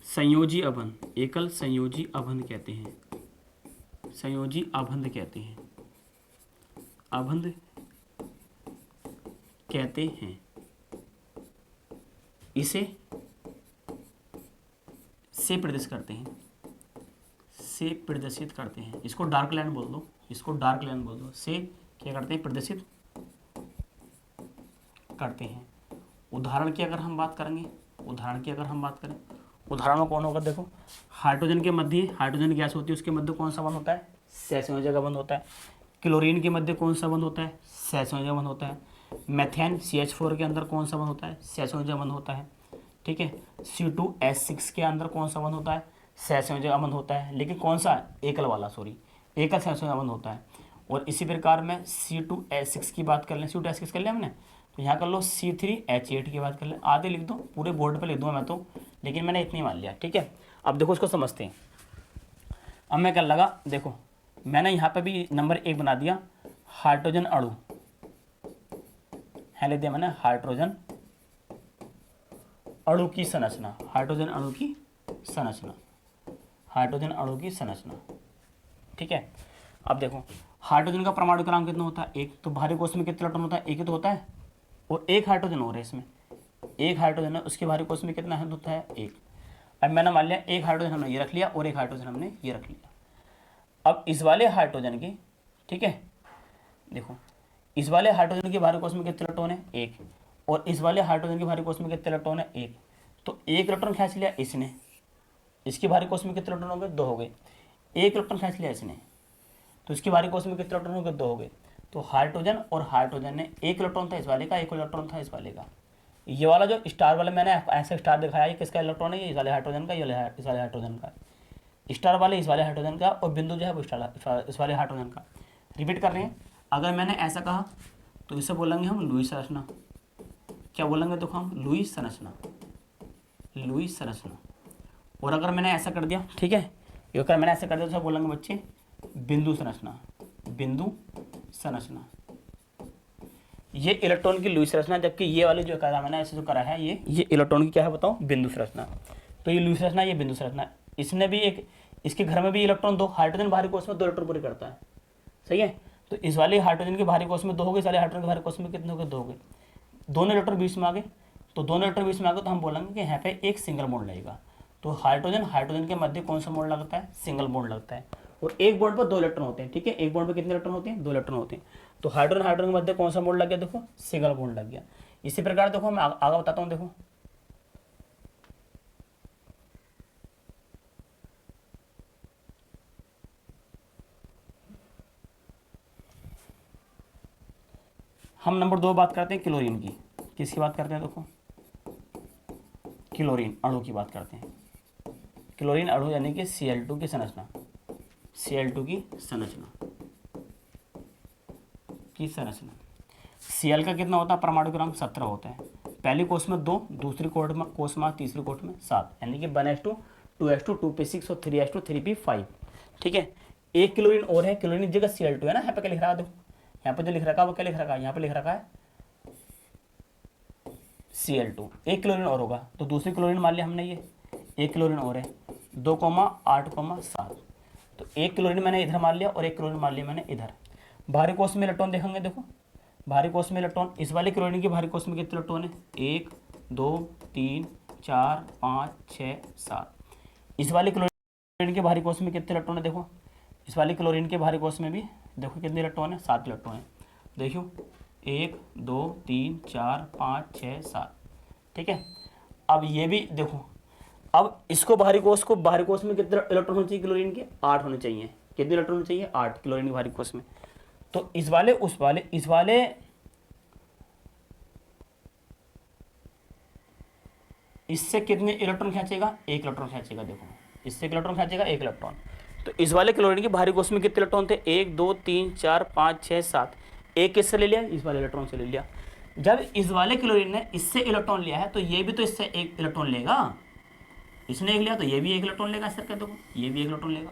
संयोजी अबंध कहते हैं। संयोजी अबंध कहते हैं। इसे से प्रदर्शित करते हैं। इसको डार्क लाइन बोल दो, से क्या करते हैं, प्रदर्शित करते हैं। उदाहरण की अगर हम बात करें, उदाहरण कौन होगा, देखो हाइड्रोजन के मध्य, हाइड्रोजन गैस होती है, उसके मध्य कौन सा बंध होता है, सहसंयोजक बंध होता है। क्लोरीन के मध्य कौन सा बंध होता है, सहसंयोजक बंध होता है। मेथेन CH4 के अंदर कौन सा बंध होता है, सहसंयोजक बंध होता है। ठीक है, C2H6 के अंदर कौन सा बंध होता है, सहसंयोजक बंध होता है, लेकिन कौन सा, एकल सहसंयोजक बंध होता है। और इसी प्रकार में C2H6 की बात कर लें, C2H6 कर लिया हमने, तो यहाँ कर लो C3H8 की बात कर लें। आधे लिख दो, पूरे बोर्ड पे लिख दूंगा मैं तो, लेकिन मैंने इतनी मान लिया। ठीक है, अब देखो इसको समझते हैं। अब मैं क्या लगा, देखो मैंने यहाँ पे भी नंबर 1 बना दिया, हाइड्रोजन अणु है, लिख दिया मैंने हाइड्रोजन अणु की संरचना, हाइड्रोजन अणु की संरचना। ठीक है, अब देखो हाइड्रोजन का परमाणु क्रमांक कितना होता है, एक। तो भारी कोश में कितने इलेक्ट्रॉन होता है, एक ही तो होता है, और एक हाइड्रोजन और है इसमें, एक हाइड्रोजन है, उसके भारी कोश में कितना होता है, एक। अब मैंने मान लिया एक हाइड्रोजन हमने ये रख लिया और एक हाइड्रोजन हमने ये रख लिया। अब इस वाले हाइड्रोजन की, ठीक है, देखो इस वाले हाइड्रोजन के भारी कोश में कितने इलेक्ट्रॉन है, एक, और इस वाले हाइड्रोजन के भारी कोश में कितने इलेक्ट्रॉन है, एक। तो एक इलेक्ट्रॉन खींच लिया इसने, इसके भारी कोश में कितने इलेक्ट्रॉन हो गए, 2 हो गए। एक इलेक्ट्रॉन खींच लिया इसने, तो इसके भारी कोश में कितने इलेक्ट्रॉन हो गए, 2 हो गए। तो हाइड्रोजन और हाइड्रोजन ने, एक इलेक्ट्रॉन था इस वाले का, एक इलेक्ट्रॉन था इस वाले का। ये वाला जो स्टार वाला मैंने ऐसा स्टार दिखाया, ये किसका इलेक्ट्रॉन है, ये इस वाले हाइड्रोजन का, ये इस वाले हाइड्रोजन का। स्टार वाले इस वाले हाइड्रोजन का, और बिंदु जो है वो स्टार इस वाले हाइड्रोजन का। रिपीट कर रहे हैं, अगर मैंने ऐसा कहा तो इसे बोलेंगे हम लुईस संरचना। क्या बोलेंगे, देखो हम लुईस संरचना। और अगर मैंने ऐसा कर दिया, ठीक है, अगर मैंने ऐसा कर दिया तो बोलेंगे बच्चे बिंदु संरचना। ये इलेक्ट्रॉन की लुईस संरचना, जबकि ये वाले जो करा मैंने ऐसे जो करा है, ये इलेक्ट्रॉन की क्या है बताओ, बिंदु संरचना। तो ये लुईस संरचना, ये बिंदु संरचना। इसने भी एक, इसके घर में भी इलेक्ट्रॉन 2, हाइड्रोजन भारी कोश में 2 इलेक्ट्रॉन पूरे करता है, सही है। तो इस वाले हाइड्रोजन के भारी कोश में 2 हो गए, इस वाले हाइड्रोजन के भारी कोश में कितने हो गए, 2 हो गए। दोनों इलेक्ट्रॉन बीच में आ गए, तो दोनों इलेक्ट्रॉन बीच में आ गए तो हम बोलेंगे कि यहाँ पे एक सिंगल बॉन्ड लगेगा। तो हाइड्रोजन के मध्य कौन सा बॉन्ड लगता है, सिंगल बॉन्ड लगता है। और एक बॉन्ड पर 2 इलेक्ट्रॉन होते हैं, ठीक है, एक बॉन्ड पर कितने इलेक्ट्रॉन होते हैं, 2 इलेक्ट्रॉन होते हैं। तो हाइड्रोजन के मध्य कौन सा बॉन्ड लग गया, देखो सिंगल बॉन्ड लग गया। इसी प्रकार देखो मैं आगे बताता हूँ, देखो हम नंबर 2 बात करते हैं क्लोरीन की। किसकी बात करते हैं, देखो क्लोरीन अणु की बात करते हैं। क्लोरीन अणु यानी कि Cl2 की संरचना, Cl2 की संरचना। Cl का कितना होता है, परमाणु क्रमांक 17 होता है। पहली कोष में 2, दूसरी कोष में, तीसरी कोष में 7, यानी कि 1s2, 2s2, 2p6 और 3s2, 3p5। ठीक है, एक क्लोरीन और है, क्लोरीन की जगह Cl2 है ना, यहाँ पे क्या लिख रहा है, देखो यहाँ पे जो लिख रखा है वो क्या लिख रखा है, यहाँ पे लिख रखा है Cl2। एक क्लोरीन और होगा, तो दूसरी क्लोरीन मान लिया हमने, ये एक क्लोरीन और है, 2,8,7। तो एक क्लोरीन मैंने इधर मान लिया और एक क्लोरीन मान लिया मैंने इधर। भारी कोष में इलेक्ट्रॉन देखेंगे, देखो भारी कोष में इलेक्ट्रॉन, इस वाले क्लोरीन की भारी कोष में कितने इलेक्ट्रॉन है, 1, 2, 3, 4, 5, 6, 7। इस वाले क्लोरीन के भारी कोष में कितने इलेक्ट्रॉन है, देखो इस वाले क्लोरीन के भारी कोष में भी देखो कितने इलेक्ट्रॉन है, 7 इलेक्ट्रॉन है। देखो 1, 2, 3, 4, 5, 6, 7। ठीक है, अब ये भी देखो, अब इसको भारी कोष में कितने इलेक्ट्रॉन होने चाहिए, क्लोरीन के 8 होने चाहिए। कितने इलेक्ट्रॉन होने चाहिए, 8 क्लोरीन के भारी कोष में। तो इस वाले इससे कितने इलेक्ट्रॉन खींचेगा, 1 इलेक्ट्रॉन खींचेगा। देखो इससे इलेक्ट्रॉन खींचेगा 1 इलेक्ट्रॉन। तो इस वाले क्लोरीन के भारी कोष में कितने इलेक्ट्रॉन थे, 1, 2, 3, 4, 5, 6, 7। एक किससे ले लिया, इस वाले इलेक्ट्रॉन से ले लिया। जब इस वाले क्लोरीन ने इससे इलेक्ट्रॉन लिया है तो ये भी तो इससे 1 इलेक्ट्रॉन लेगा। इसने 1 लिया तो ये भी 1 इलेक्ट्रॉन लेगा। इस तरह देखो ये भी 1 इलेक्ट्रॉन लेगा।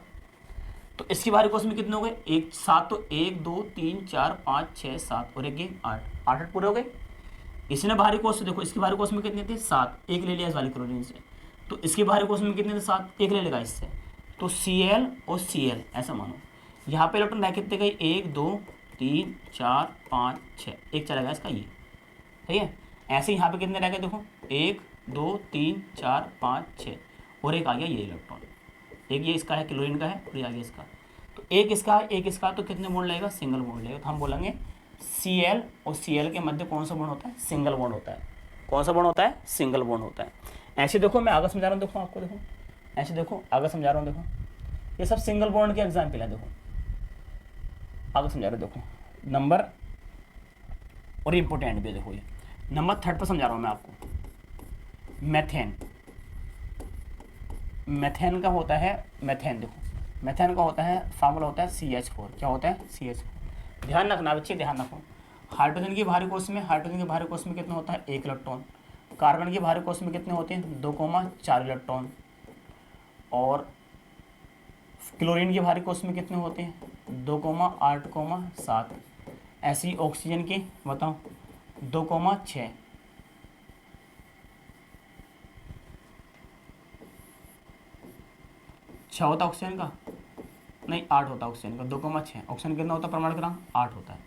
तो इसकी भारी कोस में कितने हो गए, एक सात, तो 1 2 3 4 5 6 7 और एक ये 8, 8 पूरे हो गए। इसने भारी कोस देखो, इसकी भारी कोस में कितने थे 7, एक ले लिया इस वाली क्लोरीन से, तो इसकी भारी कोस में कितने थे 7, एक ले लेगा इससे, तो Cl और Cl ऐसा मानो। यहाँ पे इलेक्ट्रॉन रह कितने गए, 1 2 3 4 5 6, एक चला गया इसका ये, ठीक है। ऐसे यहाँ पे कितने रह गए देखो, 1 2 3 4 5 6 और एक आ गया ये इलेक्ट्रॉन, एक ये इसका है क्लोरीन का है और ये आ गया इसका, तो एक इसका है एक इसका, तो कितने बॉन्ड लगेगा, सिंगल बॉन्ड लगेगा। तो हम बोलेंगे Cl और Cl के मध्य कौन सा बॉन्ड होता है, सिंगल बॉन्ड होता है। कौन सा बॉन्ड होता है, सिंगल बॉन्ड होता है। ऐसे देखो मैं आगे समझा रहा हूँ, देखो आपको, देखो ऐसे देखो आगे समझा रहा हूँ, देखो ये सब सिंगल बॉन्ड के एग्जाम्पल है, देखो आगे समझा रहा हूँ, देखो नंबर और इम्पोर्टेंट भी, देखो ये नंबर 3 पर समझा रहा हूँ मैं आपको। मेथेन, मेथेन का होता है, मेथेन देखो मेथेन का होता है फार्मूला होता है CH4, क्या होता है CH4। ध्यान रखना बच्चे, ध्यान रखो। हाइड्रोजन की भारी कोश में, हाइड्रोजन के भारी कोश में कितना होता है, 1 इलेक्ट्रॉन। कार्बन की भारी कोश में कितने होते हैं, 2,4 इलेक्ट्रॉन। और क्लोरीन की भारी कोश में कितने होते हैं, 2,8,7। ऐसी ऑक्सीजन की बताओ 2,6। छः होता ऑक्सीजन का, नहीं 8 होता ऑक्सीजन का, 2,6। ऑक्सीजन कितना होता है परमाणु क्रमांक, 8 होता है।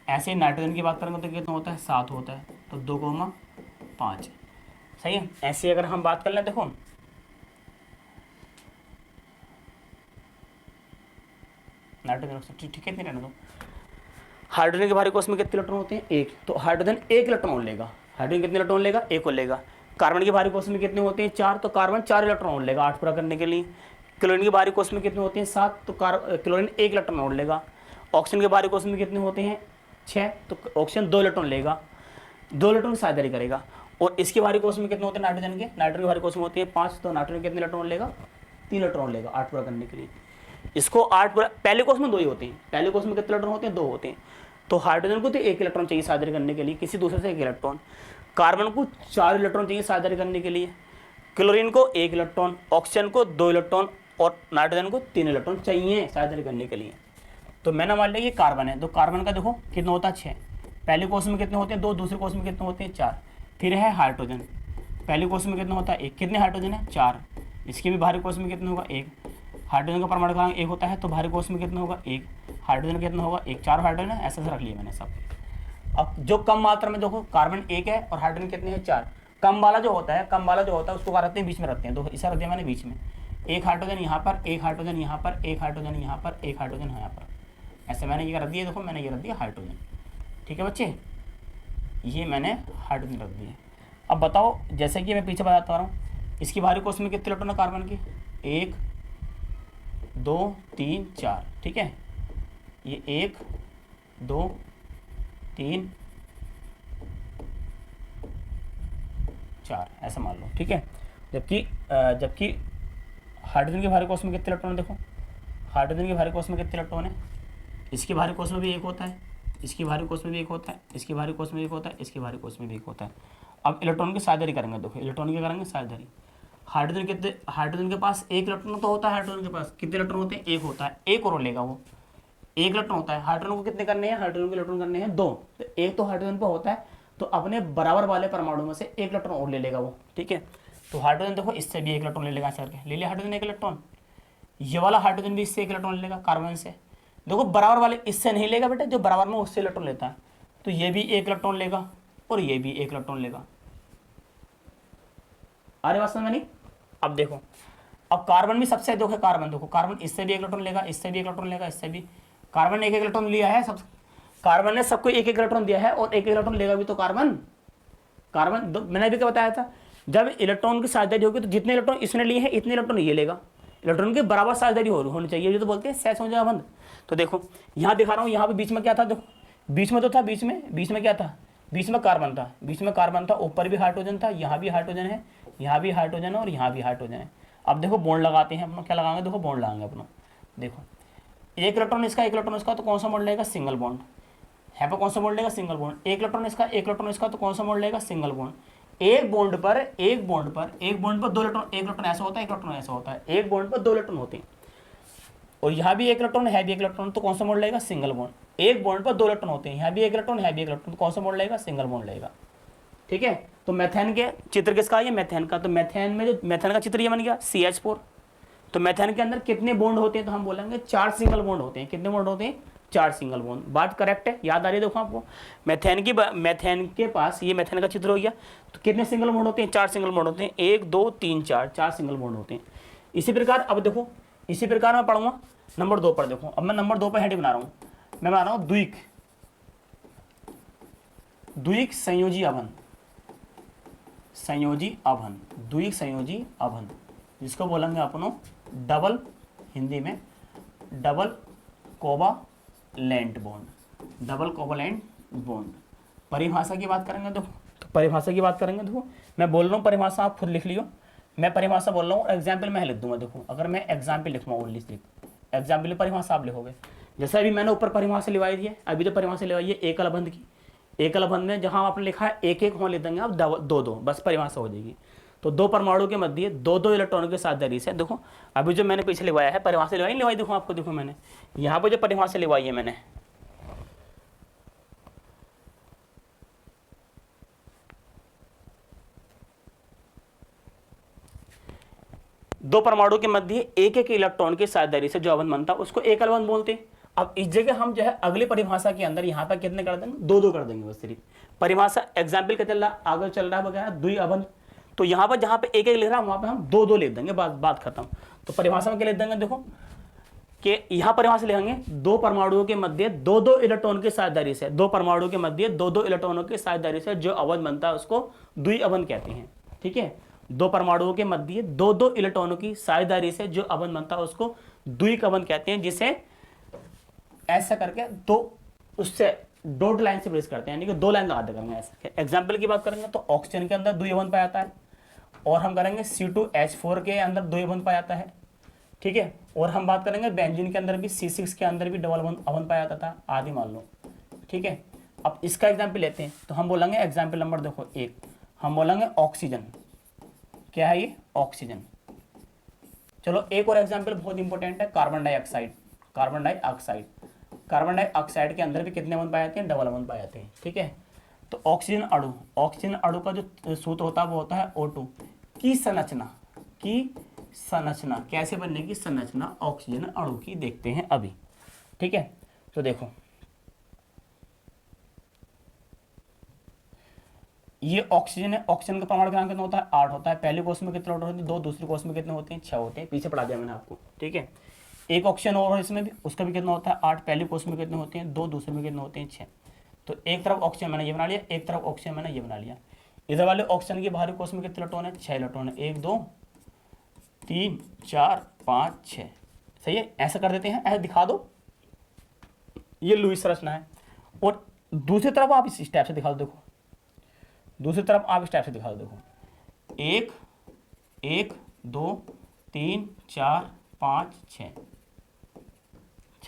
ऐसे ही नाइट्रोजन की बात करेंगे तो कितना होता है, 7 होता है, तो 2,5। सही है। ऐसे अगर हम बात कर लें, देखो नाइट्रोजन ऑक्सीजन ठीक है, रहने दो। हाइड्रोजन के भारी कोश में कितने इलेक्ट्रॉन होते हैं, 1, तो हाइड्रोजन 1 इलेक्ट्रॉन लेगा। हाइड्रोजन कितने इलेक्ट्रॉन लेगा, 1 और लेगा। कार्बन की भारी कोश में कितने होते हैं, 4, तो कार्बन 4 इलेक्ट्रॉन लेगा 8 पूरा करने के लिए। क्लोरीन की भारी कोश में कितने होते हैं, 7, तो क्लोरीन 1 इलेक्ट्रॉन लेगा। ऑक्सीजन के भारी कोश में कितने होते हैं, 6, तो ऑक्सीजन 2 इलेक्ट्रॉन लेगा, 2 इलेक्ट्रॉन की साझेदारी करेगा। और इसके भारी कोश में कितने होते हैं नाइट्रोजन के, नाइट्रोजन की भारी कोश में होती है 5, तो नाइट्रोजन कितने इलेक्ट्रॉन लेगा, 3 इलेक्ट्रॉन लेगा 8 पूरा करने के लिए। इसको 8 पूरा, पहले कोश में 2 ही होते हैं, पहले कोश में कितने इलेक्ट्रॉन होते हैं, 2 होते हैं। तो हाइड्रोजन को तो 1 इलेक्ट्रॉन चाहिए साझेदारी करने के लिए, किसी दूसरे से 1 इलेक्ट्रॉन। कार्बन को 4 इलेक्ट्रॉन चाहिए साझेदारी करने के लिए। क्लोरीन को 1 इलेक्ट्रॉन, ऑक्सीजन को 2 इलेक्ट्रॉन और नाइट्रोजन को 3 इलेक्ट्रॉन चाहिए साझेदारी करने के लिए। तो मैंने मान लिया ये कार्बन है, तो कार्बन का देखो कितना होता है, 6। पहले कोश में कितने होते हैं, 2, दूसरे कोश में कितने होते हैं, 4। फिर है हाइड्रोजन, पहले कोश में कितना होता है, 1। कितने हाइड्रोजन है, 4। इसके भी भारी कोश में कितना होगा, 1। हाइड्रोजन का परमाणु क्रमांक 1 होता है, तो भारी कोश में कितना होगा, 1। हाइड्रोजन कितना होगा, 1। 4 हाइड्रोजन है, ऐसे रख लिया मैंने सब। अब जो कम मात्रा में देखो, कार्बन 1 है और हाइड्रोजन कितने हैं, 4। कम वाला जो होता है, कम वाला जो होता है उसको रखते हैं बीच में, रखते हैं, तो इसे रख दिया मैंने बीच में। 1 हाइड्रोजन यहाँ पर, 1 हाइड्रोजन यहाँ पर, 1 हाइड्रोजन यहाँ पर, 1 हाइड्रोजन यहाँ पर, ऐसे मैंने ये रख दिया। देखो मैंने ये रख दिया हाइड्रोजन, ठीक है बच्चे, ये मैंने हाइड्रोजन रख दिया। अब बताओ, जैसे कि मैं पीछे बताता रहा हूँ, इसकी भारी कोश में कितने इलेक्ट्रॉन है कार्बन की, 1 2 3 4, ठीक है। ये 1 2 3 4 ऐसा मान लो, ठीक है। जबकि हाइड्रोजन की भारी कोश में कितने इलेक्ट्रॉन, देखो हाइड्रोजन की भारी कोश में कितने इलेक्ट्रॉन है, इसकी भारी कोश में भी 1 होता है, इसकी भारी कोश में भी 1 होता है, इसकी भारी कोश में भी 1 होता है, इसकी भारी कोश में भी 1 होता है। अब इलेक्ट्रॉन की साझेदारी करेंगे, देखो इलेक्ट्रॉन की करेंगे साझेदारी। हाइड्रोजन कितने, हाइड्रोजन के पास 1 इलेक्ट्रॉन तो होता है, हाइड्रोजन के पास कितने इलेक्ट्रॉन होते हैं, 1 होता है, 1 और लेगा वो, 1 इलेक्ट्रॉन होता है। हाइड्रोजन को कितने करने हैं, हाइड्रोजन के इलेक्ट्रॉन करने हैं 2, तो 1 तो हाइड्रोजन पर होता है, तो अपने बराबर वाले परमाणु में से 1 इलेक्ट्रॉन और ले लेगा वो, ठीक है। तो हाइड्रोजन देखो इससे भी 1 इलेक्ट्रॉन ले लेगा, ऐसा करके ले लिया हाइड्रोजन 1 इलेक्ट्रॉन। ये वाला हाइड्रोजन भी इससे 1 इलेक्ट्रॉन ले लेगा कार्बन से। देखो बराबर वाले इससे नहीं लेगा बेटा, जो बराबर में उससे इलेक्ट्रॉन लेता है, तो ये भी 1 इलेक्ट्रॉन लेगा और ये भी 1 इलेक्ट्रॉन लेगा। अरे बात समझ में नहीं। अब देखो, अब कार्बन भी सबसे देखो, कार्बन देखो, कार्बन इससे भी 1 इलेक्ट्रॉन लेगा, इससे भी 1 इलेक्ट्रॉन लेगा, इससे भी। कार्बन 1 इलेक्ट्रॉन लिया है, सब कार्बन ने सबको 1 इलेक्ट्रॉन दिया है और 1 इलेक्ट्रॉन लेगा भी तो कार्बन। मैंने भी क्या बताया था, जब इलेक्ट्रॉन की साझेदारी होगी तो जितने इलेक्ट्रॉन इसने लिए हैं इतने इलेक्ट्रॉन ये लेगा। इलेक्ट्रॉन की बराबर साझेदारी होनी चाहिए, ये तो बोलते हैं सहज हो जाएगा बंद। तो देखो यहाँ दिखा रहा हूँ, यहाँ पे बीच में क्या था, देखो बीच में तो था, बीच में क्या था, बीच में कार्बन था, बीच में कार्बन था, ऊपर भी हाइड्रोजन था, यहाँ भी हाइड्रोजन है, यहाँ भी हाइड्रोजन है और यहाँ भी हाइड्रोजन है। अब देखो बॉन्ड लगाते हैं अपना, क्या लगाएंगे, देखो बॉन्ड लगाएंगे अपना। देखो 1 इलेक्ट्रॉन इसका, 1 इलेक्ट्रॉन इसका, तो कौन सा बॉन्ड लेगा, सिंगल बॉन्ड। यहाँ पर कौन सा बॉन्ड लेगा, सिंगल बॉन्ड। 1 इलेक्ट्रॉन इसका, 1 इलेक्ट्रॉन इसका, तो कौन सा बॉन्ड लेगा, सिंगल बॉन्ड। एक बॉन्ड पर 2 इलेक्ट्रॉन, 1 इलेक्ट्रॉन ऐसा होता है, 1 इलेक्ट्रॉन ऐसा होता है, एक बॉन्ड पर 2 इलेक्ट्रॉन होते हैं। और यहाँ भी एक इलेक्ट्रॉन है भी एक इलेक्ट्रॉन, तो कौन सा मोड लेगा? Single bond. एक बॉन्ड पर दो इलेक्ट्रॉन होते हैं, यहाँ भी एक इलेक्ट्रॉन है भी एक इलेक्ट्रॉन, तो कौन सा मोड लेगा? सिंगल बॉन्ड लेगा। ठीक है, तो मेथेन के चित्र किसका है? मेथेन का। तो मेथेन में जो मेथेन का चित्र ये बन गया CH4। तो मेथेन के अंदर कितने बॉन्ड होते हैं? तो हम बोलेंगे 4 सिंगल बॉन्ड होते हैं। कितने बॉन्ड होते हैं? 4 सिंगल बॉन्ड। बात करेक्ट है, याद आ रही है? देखो आपको मेथेन के पास ये मेथेन का चित्र हो गया। तो कितने सिंगल बॉन्ड होते हैं? 4 सिंगल बॉन्ड होते हैं। 1 2 3 4, 4 सिंगल बॉन्ड होते हैं। इसी प्रकार अब देखो, इसी प्रकार मैं पढ़ूंगा नंबर 2 पर। देखो अब मैं नंबर 2 पर हेडिंग बना रहा हूँ। मैं बना रहा हूँ द्विक संयोजी अभन। संयोजी अभन, द्विक संयोजी अभन, जिसको बोलेंगे अपन डबल, हिंदी में double covalent bond. Double covalent bond. परिभाषा की बात करेंगे देखो, तो परिभाषा की बात करेंगे देखो, मैं बोल रहा हूँ परिभाषा, आप खुद लिख लियो। मैं परिभाषा बोल रहा हूँ, एग्जाम्पल मैं लिख दूंगा। देखो अगर मैं एग्जाम्पल लिखूंगा, ओनली सिर्फ एग्जाम्पल परिभाषा आप लिखोगे। जैसे अभी मैंने ऊपर परिभाषा लिखवाई थी, अभी तो परिभाषा लिखवाई है एकल बंध की। एकल बंध में जहां आपने लिखा है एक एक, वहां लिख देंगे आप दो दो, बस परिभाषा हो जाएगी। तो दो परमाणु के मध्य दो दो इलेक्ट्रॉनों के साझेदारी से, देखो अभी जो मैंने पीछे लिखवाया है परिभाषा लिखवाई, देखो आपको, देखो मैंने यहाँ पर जो परिभाषा लिखवाई है मैंने, दो परमाणु के मध्य एक एक इलेक्ट्रॉन की साझेदारी से जो अबंध बनता है उसको एकल बंध बोलते हैं। अब इस जगह हम जो है अगली परिभाषा के अंदर यहाँ पर कितने कर देंगे? दो दो कर देंगे बस सिर्फ। परिभाषा एग्जाम्पल का चल रहा, आगे चल रहा है वगैरह द्वि अबंध, तो यहाँ पर जहाँ पे एक एक लिख रहा है वहाँ पे हम दो दो लिख देंगे, बात खत्म। तो परिभाषा में क्या लिख देंगे? देखो कि यहाँ परिभाषा लिखेंगे दो परमाणुओं के मध्य दो दो इलेक्ट्रॉन की साझेदारी से, दो परमाणुओं के मध्य दो दो इलेक्ट्रॉनों की साझेदारी से जो अबंध बनता है उसको द्वि अबंध कहते हैं। ठीक है, दो परमाणुओं के मध्य दो दो इलेक्ट्रॉनों की साझेदारी से जो अबंध बनता है उसको द्विक अबंध कहते हैं, जिसे ऐसा करके दो उससे डॉट लाइन से ब्रेस करते हैं, यानी कि दो लाइन लगा करेंगे ऐसा। एग्जाम्पल की बात करेंगे तो ऑक्सीजन के अंदर द्विअबंध पाया जाता है, और हम करेंगे C2H4 के अंदर द्विअबंध पाया जाता है। ठीक है, और हम बात करेंगे बेंजीन के अंदर भी, C6 के अंदर भी डबल अबंध पाया जाता था आदि, मान लो। ठीक है, अब इसका एग्जाम्पल लेते हैं, तो हम बोलेंगे एग्जाम्पल नंबर देखो 1, हम बोलेंगे ऑक्सीजन। क्या है ये? ऑक्सीजन। चलो एक और एग्जाम्पल बहुत इंपॉर्टेंट है, carbon dioxide. Carbon dioxide, carbon dioxide के अंदर भी कितने अबंध पाए जाते हैं? डबल अबंध पाए जाते हैं। ठीक है, तो ऑक्सीजन अणु, ऑक्सीजन अणु का जो सूत्र होता है वो होता है O2 की संरचना। की संरचना कैसे बनने की संरचना ऑक्सीजन अणु की देखते हैं अभी। ठीक है, तो देखो ये ऑक्सीजन है, ऑक्सीजन का परमाणु क्रमांक कितना होता है? 8 होता है। पहले कोष में कितने होते हैं? 2, दूसरे कोष में कितने होते हैं? 6 होते हैं, पीछे पढ़ा दिया मैंने आपको। ठीक है, एक ऑक्सीजन और इसमें भी, उसका भी कितना होता है? 8। पहले कोष में कितने होते हैं? 2, दूसरे में कितने होते हैं? 6। तो एक तरफ ऑक्सीजन मैंने ये बना लिया, एक तरफ ऑक्सीजन मैंने ये बना लिया। इधर वाले ऑक्सीजन के बाहरी कोष में कितने इलेक्ट्रॉन है? 6 इलेक्ट्रॉन है। 1 2 3 4 5 6। सही है, ऐसा कर देते हैं, ऐसा दिखा दो, ये लुईस संरचना है। और दूसरी तरफ आप इस स्टेप से दिखा दो, देखो दूसरी तरफ आप इस टाइप से दिखा दो, देखो 1 1 2 3 4 5 6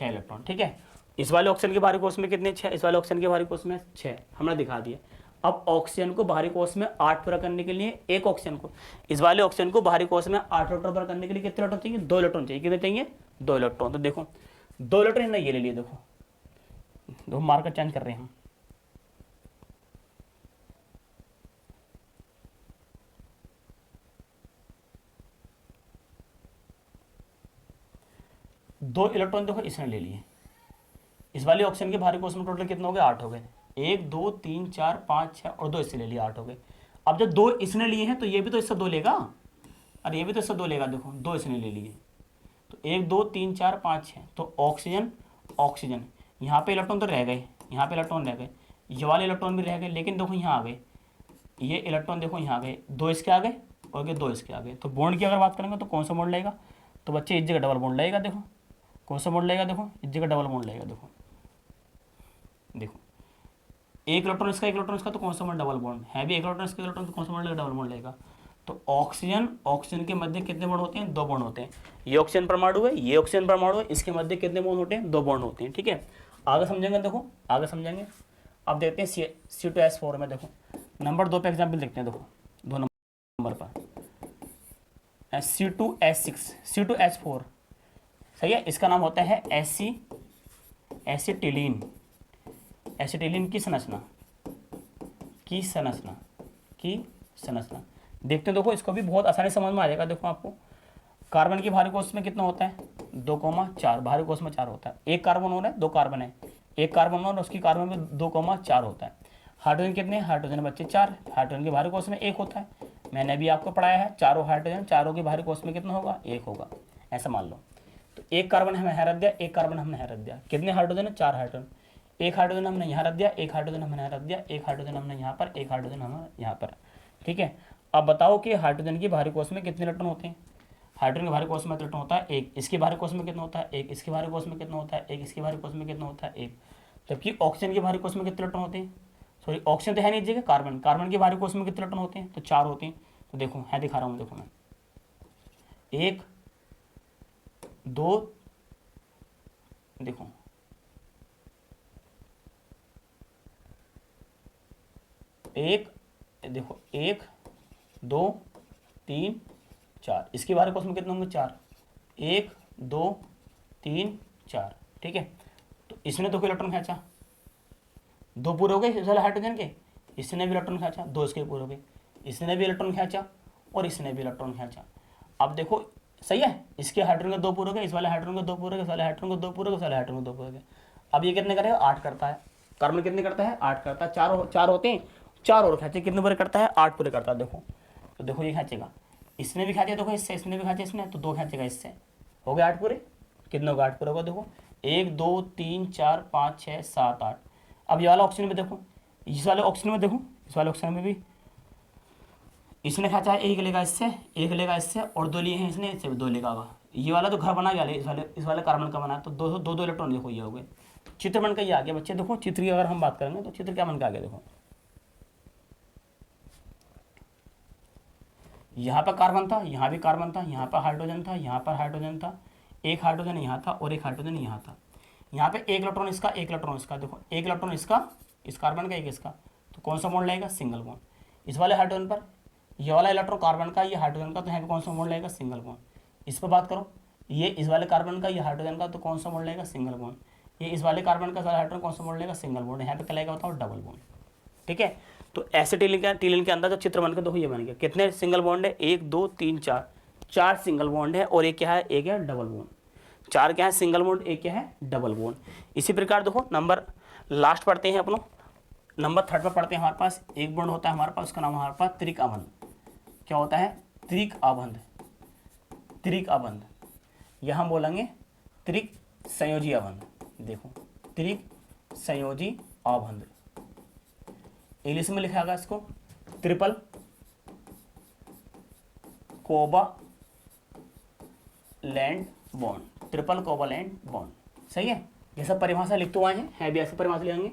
इलेक्ट्रॉन। ठीक है, इस वाले ऑक्सीजन के बाहरी कोष में कितने? 6। इस वाले ऑक्सीजन के बाहरी कोष में 6, हमने दिखा दिया। अब ऑक्सीजन को बाहरी कोष में 8 पूरा करने के लिए एक ऑक्सीजन को, इस वाले ऑक्सीजन को बाहरी कोष में 8 इलेक्ट्रॉन पूरा करने के लिए कितने इलेक्ट्रॉन चाहिए? 2 इलेक्ट्रॉन चाहिए। कितने चाहिए? 2 इलेक्ट्रॉन। तो देखो 2 इलेक्ट्रॉन ना ये ले लिए, देखो दो मार्कर चेंज कर रहे हैं हम। दो इलेक्ट्रॉन देखो इसने ले लिए, इस वाले ऑक्सीजन के बाहरी कोष में टोटल कितने हो गए? 8 हो गए। 1 2 3 4 5 6 और 2 इससे ले लिए, 8 हो गए। अब जब 2 इसने लिए हैं तो ये भी तो इससे 2 लेगा, और ये भी तो इससे 2 लेगा। देखो 2 इसने ले लिए, तो 1 2 3 4 5 6, तो ऑक्सीजन ऑक्सीजन, यहाँ पे इलेक्ट्रॉन तो रह गए, यहाँ पे इलेक्ट्रॉन रह गए, ये वाले इलेक्ट्रॉन भी रह गए, लेकिन देखो यहाँ आ गए, ये इलेक्ट्रॉन देखो यहाँ आ गए, 2 इसके आ गए और 2 इसके आ गए। तो बॉन्ड की अगर बात करेंगे तो कौन सा बॉन्ड लगेगा? तो बच्चे इस जगह डबल बॉन्ड लगेगा। देखो कौन सा बॉन्ड लगेगा? देखो इस जगह डबल बॉन्ड लगेगा। देखो देखो एक इलेक्ट्रॉन इसका, एक इलेक्ट्रॉन इसका, तो कौन सा बॉन्ड? डबल बॉन्ड है भी। एक इलेक्ट्रॉन इसका इलेक्ट्रॉन, तो कौन सा बॉन्ड लगेगा? डबल बॉन्ड लगेगा। तो ऑक्सीजन ऑक्सीजन के मध्य कितने बॉन्ड होते हैं? 2 बॉन्ड होते हैं। ये ऑक्सीजन परमाणु है, ये ऑक्सीजन परमाणु है, इसके मध्य कितने बॉन्ड होते हैं? 2 बॉन्ड होते हैं। ठीक है, आगे समझेंगे, देखो आगे समझेंगे। अब देखते हैं C2H4 में, देखो नंबर 2 पे एग्जाम्पल देखते हैं। देखो 2 नंबर पर C2H6 C2H4 सही है, इसका नाम होता है एसिटिलीन। एसिटिलीन की संरचना देखते हैं। देखो इसको भी बहुत आसानी से समझ में आ जाएगा। देखो आपको कार्बन की भारी कोष्ठ में कितना होता है 2,4, भारी कोष्ठ में 4 होता है। एक कार्बन और है, 2 कार्बन है, एक कार्बन और उसकी कार्बन में 2,4 होता है। हाइड्रोजन कितने हैं, हाइड्रोजन बच्चे 4, हाइड्रोजन के भारी कोष्ठ में 1 होता है। मैंने अभी आपको पढ़ाया है, चारों हाइड्रोजन, चारों के भारी कोष्ठ में कितना होगा 1 होगा, ऐसा मान लो। तो एक कार्बन हमने यहाँ रख दिया, एक कार्बन हमने यहाँ रख दिया, कितने हाइड्रोजन है 4 हाइड्रोजन। एक हाइड्रोजन हमने यहाँ रख दिया, एक हाइड्रोजन हमने यहाँ रख दिया, एक हाइड्रोजन हमने यहाँ पर, एक हाइड्रोजन हमने यहाँ पर। ठीक है, अब बताओ कि हाइड्रोजन की भारी कोष्ठ में कितने इलेक्ट्रॉन होते हैं। हाइड्रोजन के भारी कोष्ठ में इलेक्ट्रॉन होता है 1, इसके भारी कोष्ठ में कितना होता है 1, इसके भारी कोष्ठ में कितना होता है 1, इसके भारी कोष्ठ में कितना होता है 1। जबकि ऑक्सीजन के भारी कोष्ठ में कितने इलेक्ट्रॉन होते हैं, सॉरी ऑक्सीजन तो है नहीं जगह, कार्बन, कार्बन के भारी कोष्ठ में कितने इलेक्ट्रॉन होते हैं तो 4 होते हैं। तो देखो है दिखा रहा हूँ, देखो मैं 1 2, देखो 1, देखो 1 2 3 4, इसके भारी कोष्ठ में कितने होंगे 4, 1 2 3 4। ठीक है, तो इसने तो कोई इलेक्ट्रॉन खींचा, 2 पूरे हो गए इस वाले हाइड्रोजन के, इसने भी इलेक्ट्रॉन खींचा, 2 इसके पूरे हो गए, इसने भी इलेक्ट्रॉन खींचा और इसने भी इलेक्ट्रॉन खींचा। अब देखो सही है, इसके हाइड्रोजन के 2 पूरे हो गए, इस वाले हाइड्रोजन के 2 पूरे हो गए, इस वाले हाइड्रोजन के 2 पूरे हो गए, इस वाले हाइड्रोजन के 2 पूरे हो गए। अब ये कितने करेगा 8 करता है, कार्बन कितने करता है 8 करता है, 4 होते हैं, 4 और खींचे, कितने पूरे करता है 8 पूरे करता है। देखो तो देखो ये खींचेगा, इसने भी खींचे, देखो इससे, इसने भी खींचे, इसने तो 2 खींचेगा, इससे हो गए 8 पूरे। कितने होगा 8 पूरे होगा, देखो 1 2 3 4 5 6 7 8। अब ये वाला ऑक्सीजन में देखो, इस वाले ऑक्सीजन में देखो, इस वाले ऑक्सीजन में भी इसने खींचा है, 1 लेगा इससे, 1 लेगा इससे, और 2 लिए हैं इसने, इससे भी 2 लेगा। ये वाला तो घर बना गया, इस वाले कार्बन का बना, तो 2 इलेक्ट्रॉन देखो ये हो गए। चित्र बन का ये आ गया बच्चे। देखो चित्र की अगर हम बात करेंगे तो चित्र क्या बन के आ गया, देखो यहाँ पर कार्बन था, यहाँ भी कार्बन था, यहाँ पर हाइड्रोजन था, यहाँ पर हाइड्रोजन था, एक हाइड्रोजन यहाँ था और एक हाइड्रोजन यहाँ था। यहाँ पे 1 इलेक्ट्रॉन इसका, 1 इलेक्ट्रॉन इसका, देखो 1 इलेक्ट्रॉन इसका, इस कार्बन का 1 इसका, तो कौन सा बॉन्ड लगेगा सिंगल बॉन्ड। इस वाले हाइड्रोजन पर ये वाला इलेक्ट्रॉन कार्बन का, ये हाइड्रोजन का, तो यहाँ पे कौन सा बॉन्ड लगेगा सिंगल बॉन्ड। इस पर बात करो, ये इस वाले कार्बन का, ये हाइड्रोजन का, तो कौन सा बॉन्ड लगेगा सिंगल बॉन्ड। ये इस वाले कार्बन का, हाइड्रोजन कौन सा बॉन्ड लगेगा सिंगल बॉन्ड। यहाँ पे क्या लगेगा बताओ डबल बॉन्ड। ठीक है, तो एसिटिलीन के अंदर जो चित्र बनकर देखो ये बन गया, कितने सिंगल बॉन्ड है 1 2 3 4, 4 सिंगल बॉन्ड है और एक क्या है, एक है डबल बॉन्ड। 4 क्या है सिंगल बॉन्ड, एक क्या है डबल बॉन्ड। इसी प्रकार देखो नंबर लास्ट पढ़ते हैं अपनों, नंबर 3 पर पढ़ते हैं। हमारे पास एक बॉन्ड होता है हमारे पास, उसका नाम हमारे पास त्रिक अबंध। क्या होता है त्रिक अबंध, त्रिक अबंध, यह हम बोलेंगे त्रिक संयोजी अबंध। देखो त्रिक संयोजी अबंध, इंग्लिश में लिखा होगा इसको triple covalent bond, triple covalent bond. सही है, ये सब परिभाषा लिखते हुए हैं भी, ऐसे परिभाषा लिखेंगे।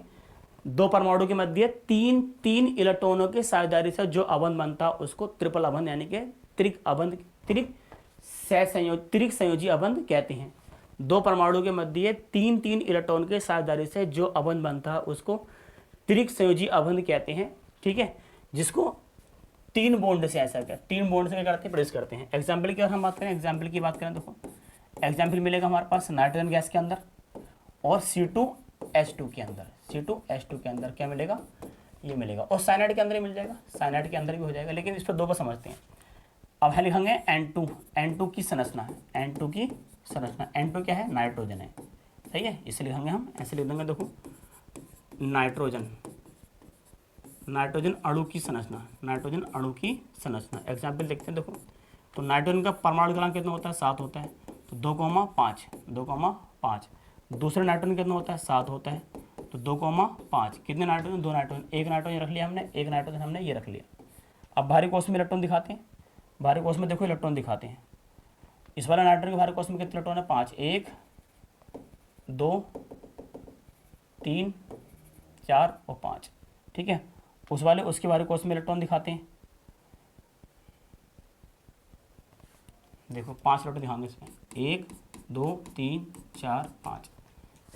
2 परमाणु के मध्य 3 इलेक्ट्रॉनों के साझेदारी से जो अबंध बनता है उसको ट्रिपल अबंध यानी कि त्रिक अबंध, त्रिक संयोजी अबंध कहते हैं। 2 परमाणु के मध्य 3 इलेक्ट्रॉन के साझेदारी से जो अबंध बनता है उसको त्रिक संयोजी अबंध कहते हैं। ठीक है, जिसको 3 बॉन्ड से ऐसा क्या 3 बॉन्ड से क्या करते हैं प्रेस करते हैं। एग्जाम्पल की अगर हम बात करें, एग्जाम्पल की बात करें, देखो एग्जाम्पल मिलेगा हमारे पास नाइट्रोजन गैस के अंदर और C2H2 के अंदर, C2H2 के अंदर क्या मिलेगा ये मिलेगा, और साइनाइड के अंदर ही मिल जाएगा, साइनाइड के अंदर भी हो जाएगा। लेकिन इस पर 2 को समझते हैं। अब है लिखेंगे N2 की संरचना है, N2 की संरचना, N2 क्या है नाइट्रोजन है। सही है, इसे लिखेंगे हम, ऐसे लिख देंगे, देखो नाइट्रोजन, नाइट्रोजन अणु की संरचना, नाइट्रोजन अणु की संरचना। एग्जाम्पल देखते हैं, देखो तो नाइट्रोजन का परमाणु क्रमांक कितना होता है 7 होता है, तो 2,5 दूसरे नाइट्रोजन कितना होता है 7 होता है, तो 2,5 कितने नाइट्रोजन 2 नाइट्रोजन, एक नाइट्रोजन रख लिया हमने, एक नाइट्रोजन हमने ये रख लिया। अब भारी कोष्ठ में इलेक्ट्रॉन दिखाते हैं, भारी कोष्ठ में देखो इलेक्ट्रॉन दिखाते हैं। इस वाले नाइट्रोजन के भारी कोष्ठ में कितने इलेक्ट्रॉन है 5, 1 2 3 4 और 5। ठीक है, उस वाले उसके भारी कोष्ठ में इलेक्ट्रॉन दिखाते हैं, देखो 5 इलेक्ट्रॉन दिखाएंगे इसमें, 1 2 3 4 5,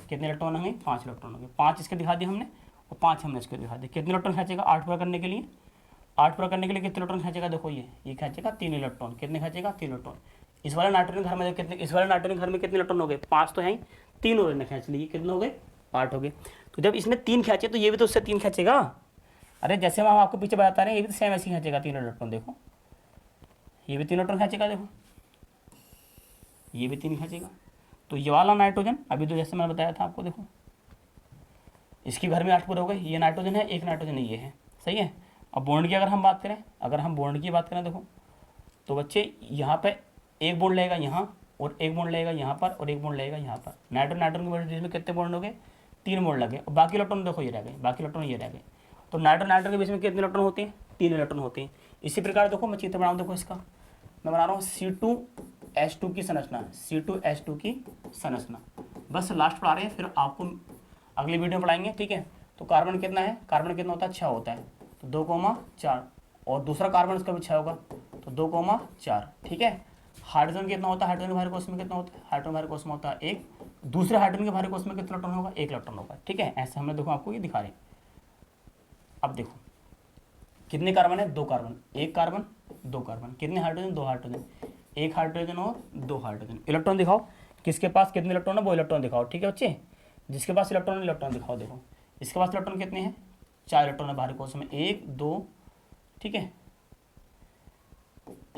कितने इलेक्ट्रॉन होंगे 5 इलेक्ट्रॉन होंगे। 5 इसके दिखा दिए हमने और 5 हमने इसके दिखा दिए। कितने इलेक्ट्रॉन खींचेगा 8 पूरा करने के लिए, 8 पूरा करने के लिए कितने इलेक्ट्रॉन खींचेगा, देखो ये खींचेगा 3 इलेक्ट्रॉन, कितने खींचेगा 3 इलेक्ट्रॉन। इस वाले नाइट्रोजन घर में कितने, इस वाले नाइट्रोजन घर में कितने इलेक्ट्रॉन हो गए, 5 तो हैं, 3 और इन्हें खींच लिए, कितने हो गए, 8 हो गए। तो जब इसने 3 खींचे तो ये भी तो उससे 3 खींचेगा। अरे जैसे हम आपको पीछे बताते रहे हैं, ये भी तो सेम ऐसे ही खींचेगा 3 इलेक्ट्रॉन, देखो ये भी 3 इलेक्ट्रॉन खींचेगा, देखो ये भी 3 खींचेगा। तो ये वाला नाइट्रोजन अभी तो जैसे मैंने बताया था आपको, देखो इसके घर में 8 पूरे हो गए, ये नाइट्रोजन है, एक नाइट्रोजन ये है, सही है। अब बॉन्ड की अगर हम बात करें, अगर हम बॉन्ड की बात करें देखो, तो बच्चे यहाँ पे एक बॉन्ड लगेगा यहाँ, और एक बॉन्ड लगेगा यहाँ पर, और एक बॉन्ड लगेगा यहाँ पर। नाइट्रोजन नाइट्रोजन के बीच में कितने बॉन्ड हो गए, 3 बॉन्ड लगे, और बाकी इलेक्ट्रॉन देखो ये रह गए, बाकी इलेक्ट्रॉन ये रह गए। तो नाइट्रोजन नाइट्रोजन के बीच में कितने इलेक्ट्रॉन होते हैं, 3 इलेक्ट्रॉन होते हैं। इसी प्रकार देखो मैं चित्र बनाऊँ, देखो इसका मैं बना रहा हूँ C2H2 की संरचना, C2H2 की संरचना, बस लास्ट पढ़ा रहे हैं, फिर आपको अगली वीडियो में पढ़ाएंगे, ठीक है। तो कार्बन कितना है, कार्बन कितना होता है, 6 होता है, तो 2,4, और दूसरा कार्बन इसका भी 6 होगा, तो 2,4, ठीक है। हाइड्रोजन कितना होता है, हाइड्रोजन के भारी कोश में कितना होता है, हाइड्रोजन भारी कोश में होता है 1, दूसरे हाइड्रोजन के भारी कोश में कितना इलेक्ट्रॉन होगा, 1 इलेक्ट्रॉन होगा, ठीक है। ऐसे हमने देखो आपको ये दिखा रहे हैं। अब देखो कितने कार्बन है, 2 कार्बन, 1 कार्बन 2 कार्बन, कितने हाइड्रोजन, 2 हाइड्रोजन, 1 हाइड्रोजन और 2 हाइड्रोजन। इलेक्ट्रॉन दिखाओ, किसके पास कितने इलेक्ट्रॉन है वो इलेक्ट्रॉन दिखाओ, ठीक है बच्चे। जिसके पास इलेक्ट्रॉन इलेक्ट्रॉन दिखाओ, देखो इसके पास इलेक्ट्रॉन कितने हैं, 4 इलेक्ट्रॉन है भारी कोश में, 1 2, ठीक है,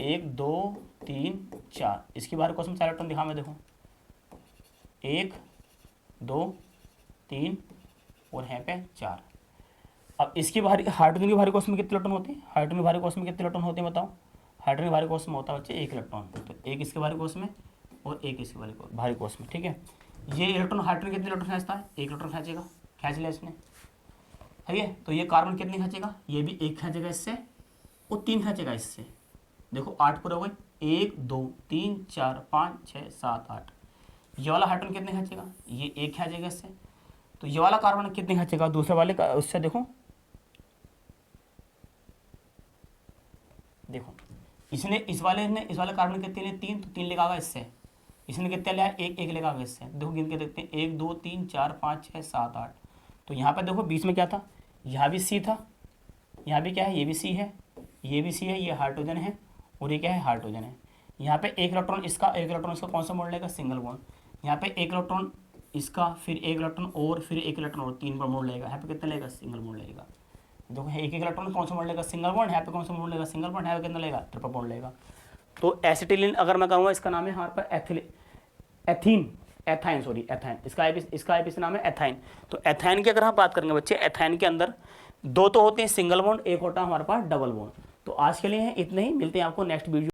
1 2 3 4, इसके भारी कोश में 4 इलेक्ट्रॉन दिखा मैं, देखो 1 2 3 और यहाँ पे 4। अब इसकी भारी, हाइड्रोजन के भारी कोश में कितने इलेक्ट्रॉन होते हैं, हाइड्रोजन के भारी कोश में कितने इलेक्ट्रॉन होते हैं बताओ। हाइड्रोजन के भारी कोश में होता है बच्चे 1 इलेक्ट्रॉन, तो 1 इसके भारी कोश में और 1 इसके भारी कोश में, ठीक है। ये इलेक्ट्रॉन, हाइड्रोजन कितने इलेक्ट्रॉन खींचता है, 1 इलेक्ट्रॉन खींचेगा, खींच लिया इसने, ठीक है। तो ये कार्बन कितने खींचेगा, ये भी 1 खींचेगा इससे, और 3 खींचेगा इससे, देखो 8 पूरे हो गए, 1 2 3 4 5 6 7 8। ये वाला हाइड्रोजन कितने खींचेगा, ये 1 खींचेगा इससे। तो ये वाला कार्बन कितने खींचेगा दूसरे वाले का, उससे देखो, देखो इसने इस वाले कार्बन कितने लिए 3, तो 3 लेगा आगा इससे, इसने कितने लिया 1 1 लेगा आगा इससे। देखो गिन के देखते हैं, 1 2 3 4 5 6 7 8। तो यहाँ पर देखो बीच में क्या था, यहाँ भी C था, यहाँ भी क्या है, ये भी C है, ये भी C है, ये हाइड्रोजन है, और ये क्या है, हाइड्रोजन है। यहाँ पे 1 इलेक्ट्रॉन इसका, 1 इलेक्ट्रॉन इसका, कौन सा बॉन्ड लेगा, सिंगल बॉन्ड। यहाँ पे 1 इलेक्ट्रॉन इसका, फिर 1 इलेक्ट्रॉन और फिर 1 इलेक्ट्रॉन और, 3 बॉन्ड लेगा। यहाँ पे कितना लेगा, सिंगल बॉन्ड लेगा। देखो 1 इलेक्ट्रॉन कौन सा बॉन्ड लेगा, सिंगल बॉन्ड, यहाँ पे कौन सा बॉन्ड लेगा, सिंगल बॉन्ड, यहाँ पे कितना लेगा, ट्रिपल बॉन्ड लेगा। तो एसिटिलीन अगर मैं कहूँगा, इसका नाम है यहाँ पर एथाइन, इसका आईपीसी नाम है एथाइन। तो एथाइन की अगर हम बात करेंगे बच्चे, एथाइन के अंदर 2 तो होते हैं सिंगल बॉन्ड, 1 होता है हमारे पास डबल बॉन्ड। तो आज के लिए इतने ही, मिलते हैं आपको नेक्स्ट वीडियो।